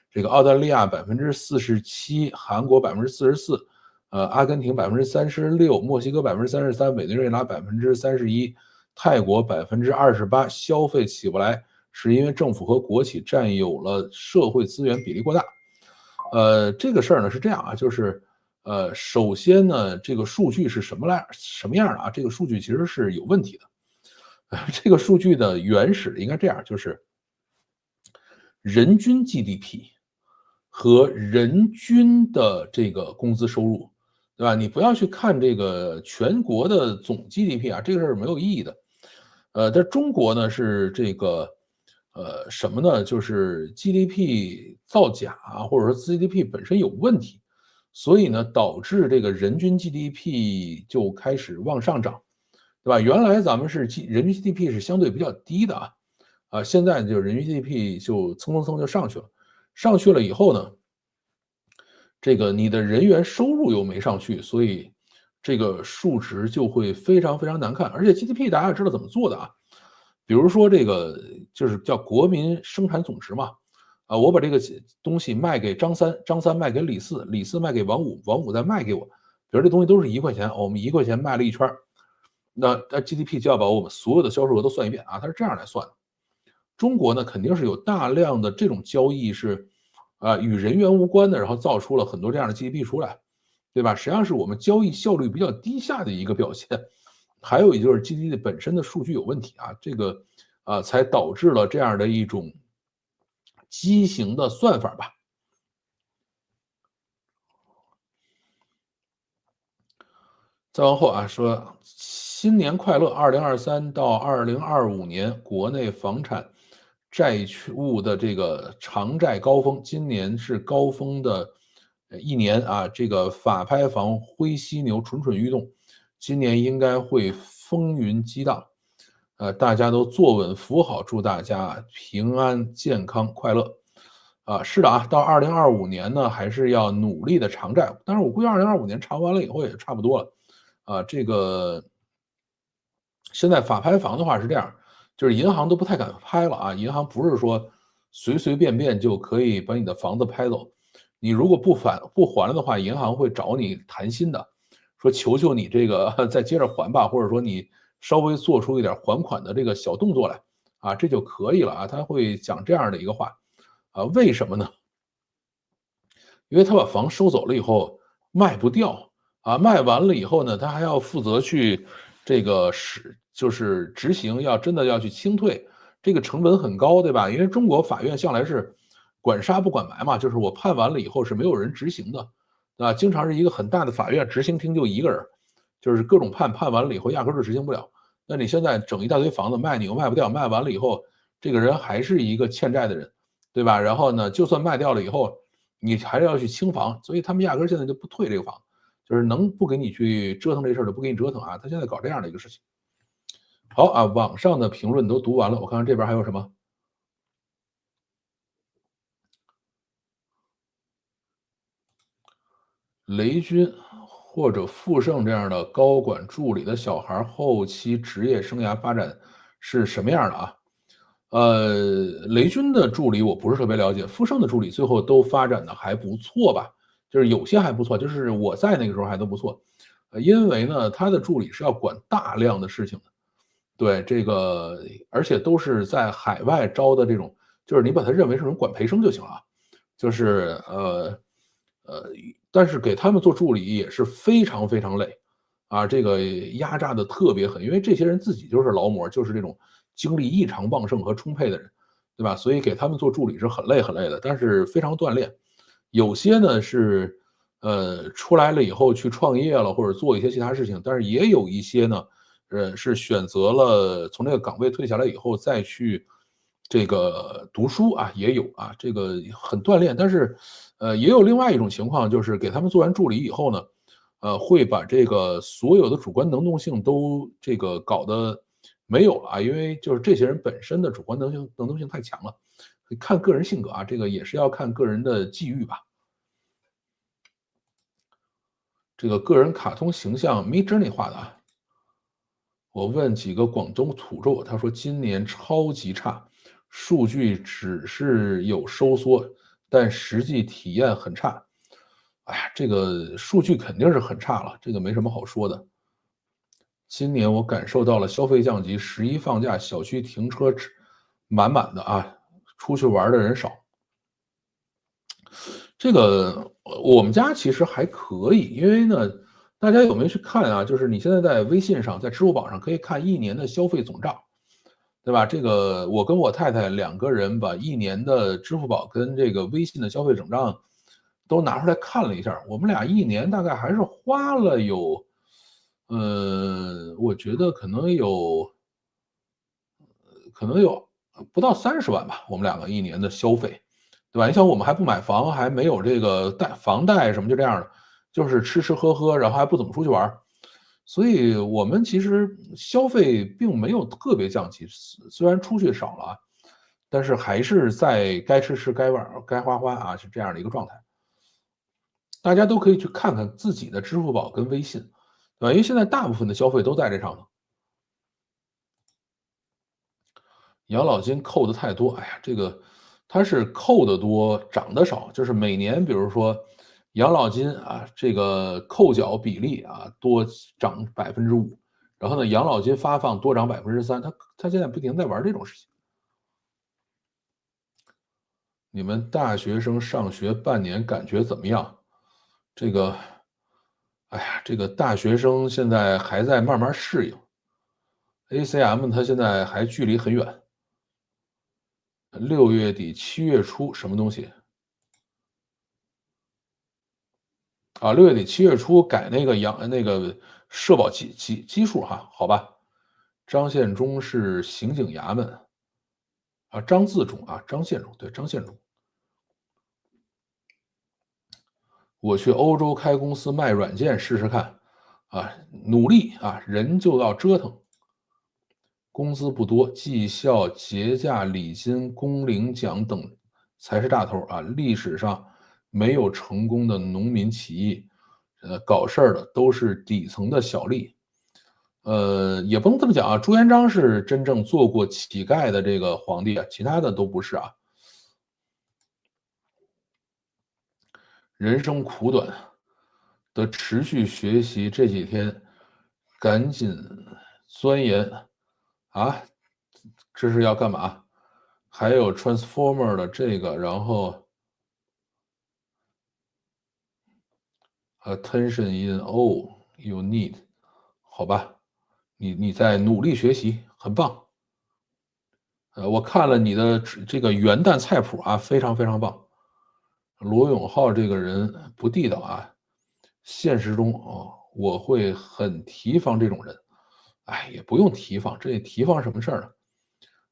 这个澳大利亚47%，韩国44%，阿根廷36%，墨西哥33%，委内瑞拉31%，泰国28%。消费起不来，是因为政府和国企占有了社会资源比例过大。这个事儿呢是这样啊，就是首先呢，这个数据是什么样的啊？这个数据其实是有问题的。这个数据的原始应该这样，就是人均 GDP 和人均的这个工资收入，对吧？你不要去看这个全国的总 GDP 啊，这个是没有意义的。在中国呢是这个，什么呢？就是 GDP 造假啊，或者说 GDP 本身有问题，所以呢导致这个人均 GDP 就开始往上涨，对吧？原来咱们是人均 GDP 是相对比较低的啊，现在就人均 GDP 就蹭蹭蹭就上去了，上去了以后呢，这个你的人员收入又没上去，所以这个数值就会非常非常难看。而且 GDP 大家也知道怎么做的啊，比如说这个就是叫国民生产总值嘛，我把这个东西卖给张三，张三卖给李四，李四卖给王五，王五再卖给我，比如这东西都是1块钱，我们1块钱卖了一圈那 GDP 就要把我们所有的销售额都算一遍啊，它是这样来算的。中国呢，肯定是有大量的这种交易是，与人员无关的，然后造出了很多这样的 GDP 出来，对吧？实际上是我们交易效率比较低下的一个表现。还有也就是 GDP 本身的数据有问题啊，这个才导致了这样的一种畸形的算法吧。再往后啊，说新年快乐，2023到2025年国内房产债务的这个偿债高峰，今年是高峰的一年啊，这个法拍房灰犀牛蠢蠢欲动，今年应该会风云激荡，大家都坐稳扶好，祝大家平安健康快乐。是的啊，到2025年呢，还是要努力的偿债。当然，我估计2025年偿完了以后也差不多了。这个现在法拍房的话是这样，就是银行都不太敢拍了啊。银行不是说随随便便就可以把你的房子拍走，你如果不还了的话，银行会找你谈心的，说求求你这个再接着还吧，或者说你稍微做出一点还款的这个小动作来啊，这就可以了啊。他会讲这样的一个话为什么呢？因为他把房收走了以后卖不掉卖完了以后呢，他还要负责去这个就是执行，真的要去清退，这个成本很高，对吧？因为中国法院向来是管杀不管埋嘛，就是我判完了以后是没有人执行的，对吧？经常是一个很大的法院，执行庭就一个人，就是各种判完了以后压根儿就执行不了。那你现在整一大堆房子卖，你又卖不掉，卖完了以后，这个人还是一个欠债的人，对吧？然后呢，就算卖掉了以后，你还是要去清房，所以他们压根儿现在就不退这个房，就是能不给你去折腾这事儿就不给你折腾啊。他现在搞这样的一个事情。好网上的评论都读完了，我看看这边还有什么。雷军或者傅盛这样的高管助理的小孩后期职业生涯发展是什么样的啊？雷军的助理我不是特别了解，傅盛的助理最后都发展的还不错吧，就是有些还不错，就是我在那个时候还都不错。因为呢，他的助理是要管大量的事情的，对这个，而且都是在海外招的这种，就是你把它认为是种管培生就行了啊，就是呃，但是给他们做助理也是非常非常累这个压榨的特别狠，因为这些人自己就是劳模，就是这种精力异常旺盛和充沛的人，对吧？所以给他们做助理是很累很累的，但是非常锻炼。有些呢是，出来了以后去创业了，或者做一些其他事情，但是也有一些呢，是选择了从这个岗位退下来以后再去这个读书啊，也有啊，这个很锻炼。但是，也有另外一种情况，就是给他们做完助理以后呢，会把这个所有的主观能动性都这个搞得没有了啊，因为就是这些人本身的主观能动性太强了，看个人性格啊，这个也是要看个人的际遇吧。这个个人卡通形象 Midjourney 画的啊，我问几个广东土著，他说今年超级差，数据只是有收缩，但实际体验很差。哎呀，这个数据肯定是很差了，这个没什么好说的。今年我感受到了消费降级，十一放假小区停车满满的啊，出去玩的人少。这个我们家其实还可以，因为呢，大家有没有去看啊？就是你现在在微信上，在支付宝上可以看一年的消费总账，对吧？这个我跟我太太两个人把一年的支付宝跟这个微信的消费总账都拿出来看了一下，我们俩一年大概还是花了有，我觉得可能有不到30万吧，我们两个一年的消费，对吧？你想我们还不买房，还没有这个房贷什么就这样的，就是吃吃喝喝，然后还不怎么出去玩儿，所以我们其实消费并没有特别降级，虽然出去少了啊，但是还是在该吃吃该玩儿该花花啊，是这样的一个状态。大家都可以去看看自己的支付宝跟微信，对吧？因为现在大部分的消费都在这上头。养老金扣的太多，哎呀，这个它是扣的多，涨的少，就是每年比如说养老金啊，这个扣缴比例啊多涨5%，然后呢，养老金发放多涨3%，他现在不停在玩这种事情。你们大学生上学半年感觉怎么样？这个，哎呀，这个大学生现在还在慢慢适应，ACM 它现在还距离很远。6月底7月初什么东西？啊，6月底7月初改那个那个社保基数哈，好吧。张献忠是刑警衙门啊，张自忠啊，张献忠对张献忠。我去欧洲开公司卖软件试试看，啊，努力啊，人就要折腾。工资不多，绩效、节假、礼金、工龄奖等才是大头啊！历史上没有成功的农民起义，搞事儿的都是底层的小吏。也不能这么讲啊，朱元璋是真正做过乞丐的这个皇帝啊，其他的都不是啊。人生苦短，得持续学习，这几天赶紧钻研啊！这是要干嘛？还有 Transformer 的这个，然后 Attention in all you need，好吧？你在努力学习，很棒。我看了你的这个元旦菜谱啊，非常非常棒。罗永浩这个人不地道啊，现实中啊，我会很提防这种人。哎，也不用提防，这提防什么事儿呢？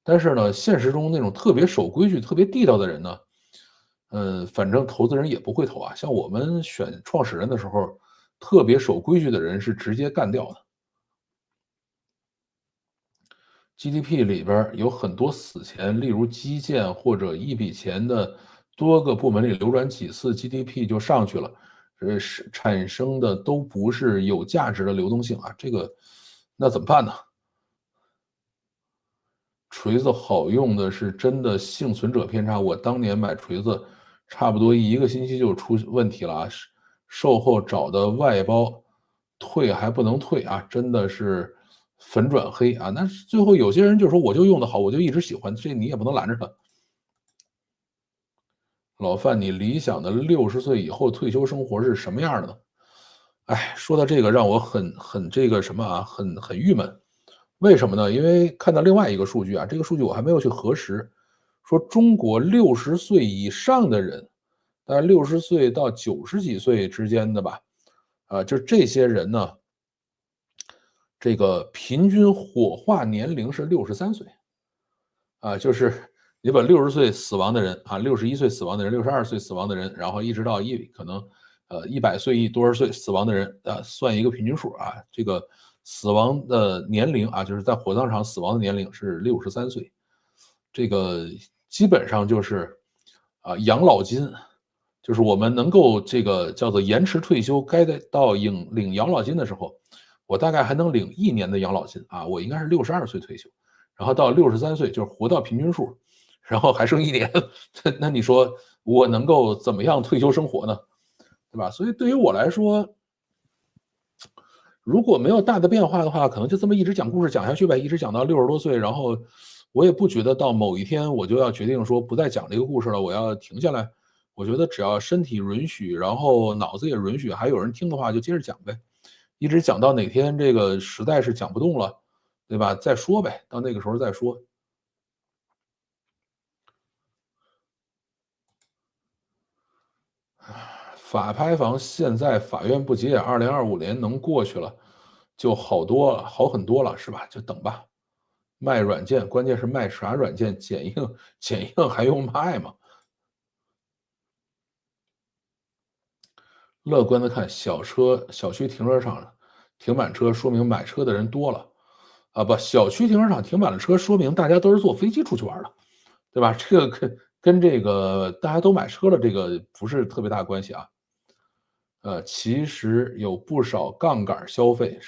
但是呢，现实中那种特别守规矩、特别地道的人呢，反正投资人也不会投啊。像我们选创始人的时候，特别守规矩的人是直接干掉的。GDP 里边有很多死钱，例如基建或者一笔钱的多个部门里流转几次，GDP 就上去了，是产生的都不是有价值的流动性啊，这个那怎么办呢？锤子好用的是真的幸存者偏差，我当年买锤子，差不多1个星期就出问题了啊，售后找的外包，退还不能退啊，真的是粉转黑啊。那最后有些人就说我就用的好，我就一直喜欢，这你也不能拦着他。老范，你理想的60岁以后退休生活是什么样的呢？哎，说到这个让我很这个什么啊，很郁闷。为什么呢？因为看到另外一个数据啊，这个数据我还没有去核实，说中国60岁以上的人，大概60岁到90几岁之间的吧，就这些人呢，这个平均火化年龄是63岁。就是你把60岁死亡的人61岁死亡的人62岁死亡的人，然后一直到可能100岁多少岁死亡的人算一个平均数这个死亡的年龄就是在火葬场死亡的年龄是63岁。这个基本上就是养老金，就是我们能够这个叫做延迟退休，该到领养老金的时候，我大概还能领1年的养老金我应该是62岁退休，然后到63岁就是活到平均数，然后还剩1年，那你说我能够怎么样退休生活呢？对吧？所以对于我来说，如果没有大的变化的话，可能就这么一直讲故事讲下去呗，一直讲到60多岁，然后我也不觉得到某一天我就要决定说不再讲这个故事了，我要停下来。我觉得只要身体允许，然后脑子也允许，还有人听的话就接着讲呗，一直讲到哪天这个实在是讲不动了，对吧？再说呗，到那个时候再说。法拍房现在法院不结，2025年能过去了，就好多了，好很多了，是吧？就等吧。卖软件，关键是卖啥软件？剪映还用卖吗？乐观的看，小区停车场停满车，说明买车的人多了。不，小区停车场停满了车，说明大家都是坐飞机出去玩的，对吧？这个跟这个大家都买车了，这个不是特别大关系。其实有不少杠杆消费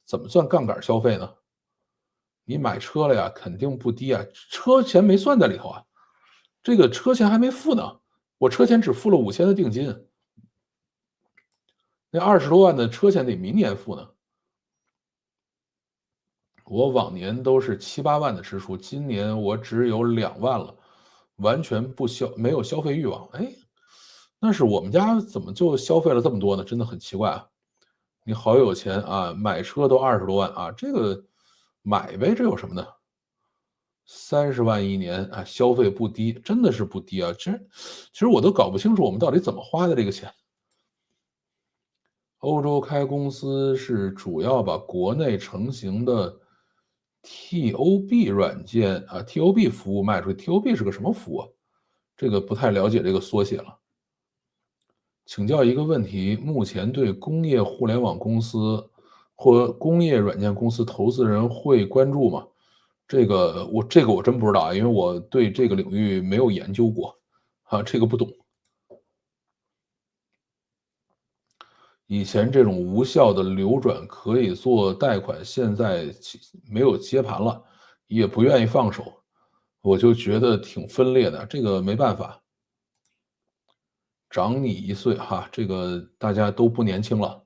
怎么算杠杆消费呢？你买车了呀，肯定不低车钱没算在里头这个车钱还没付呢，我车钱只付了5000的定金，那20多万的车钱得明年付呢。我往年都是7、8万的支出，今年我只有2万了，完全没有消费欲望。那是我们家怎么就消费了这么多呢？真的很奇怪。你好有钱买车都20多万这个买呗，这有什么呢？30万一年消费不低，真的是不低其实我都搞不清楚我们到底怎么花的这个钱。欧洲开公司是主要把国内成型的 TOB 软件TOB 服务卖出去。TOB 是个什么服务这个不太了解这个缩写了。请教一个问题，目前对工业互联网公司或工业软件公司投资人会关注吗？这个我真不知道因为我对这个领域没有研究过这个不懂。以前这种无效的流转可以做贷款，现在没有接盘了，也不愿意放手，我就觉得挺分裂的，这个没办法。长你1岁这个大家都不年轻了。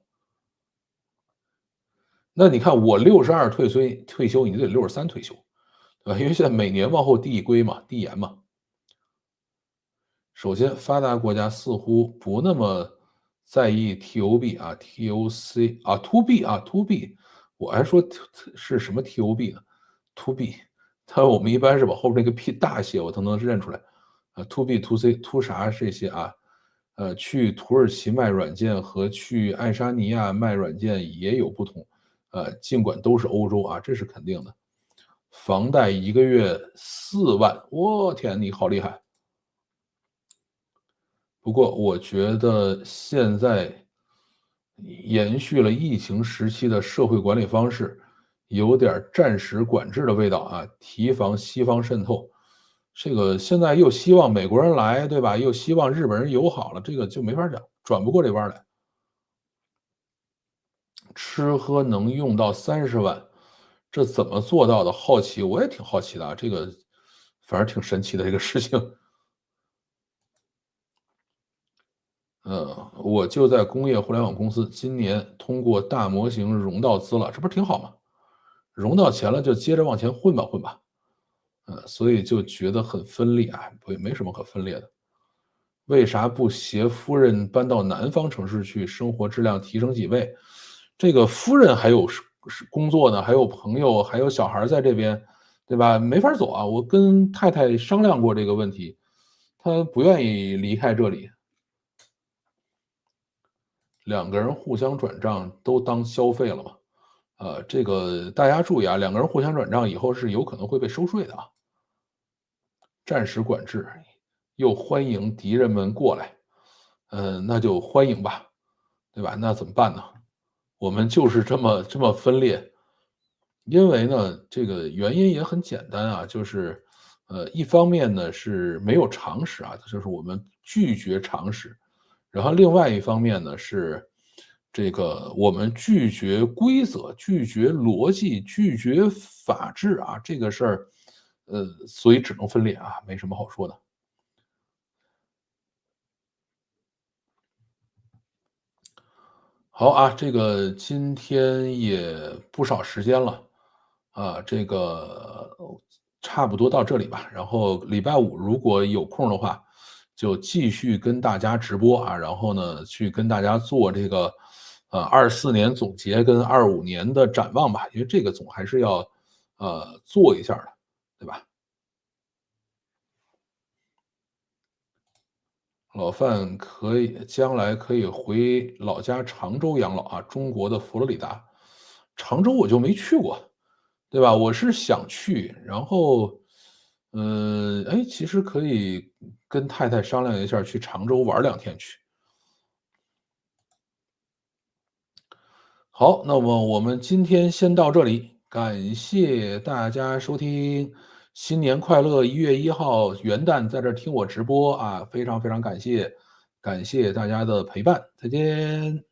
那你看我62退休，你就得63退休，对吧？因为现在每年往后递归嘛，递延嘛。首先，发达国家似乎不那么在意 TOB TOC To B To B， 我还说是什么 TOB 呢 To B， 我们一般是把后边那个 P 大写我都能认出来To B To C To 啥这些去土耳其卖软件和去爱沙尼亚卖软件也有不同尽管都是欧洲这是肯定的。房贷1个月4万，我天，你好厉害！不过我觉得现在延续了疫情时期的社会管理方式，有点战时管制的味道提防西方渗透。这个现在又希望美国人来，对吧？又希望日本人友好了，这个就没法讲，转不过这弯来。吃喝能用到30万，这怎么做到的？好奇，我也挺好奇的这个反正挺神奇的这个事情。我就在工业互联网公司，今年通过大模型融到资了，这不是挺好吗？融到钱了就接着往前混吧混吧。所以就觉得很分裂没什么可分裂的。为啥不携夫人搬到南方城市去，生活质量提升几倍？这个夫人还有工作呢，还有朋友，还有小孩在这边，对吧？没法走啊，我跟太太商量过这个问题，她不愿意离开这里，两个人互相转账都当消费了嘛。这个大家注意啊，两个人互相转账以后是有可能会被收税的啊。暂时管制，又欢迎敌人们过来，那就欢迎吧，对吧？那怎么办呢？我们就是这么分裂，因为呢，这个原因也很简单啊，就是，一方面呢是没有常识啊，就是我们拒绝常识，然后另外一方面呢是这个我们拒绝规则、拒绝逻辑、拒绝法治啊，这个事儿，所以只能分裂啊，没什么好说的。好啊，这个今天也不少时间了，这个差不多到这里吧。然后礼拜五如果有空的话，就继续跟大家直播啊，然后呢，去跟大家做这个24年总结跟25年的展望吧，因为这个总还是要做一下的，对吧？老范将来可以回老家常州养老啊，中国的佛罗里达。常州我就没去过，对吧？我是想去，然后，哎，其实可以跟太太商量一下，去常州玩2天去。好，那么我们今天先到这里，感谢大家收听，新年快乐！1月1号元旦在这儿听我直播啊，非常非常感谢，感谢大家的陪伴，再见。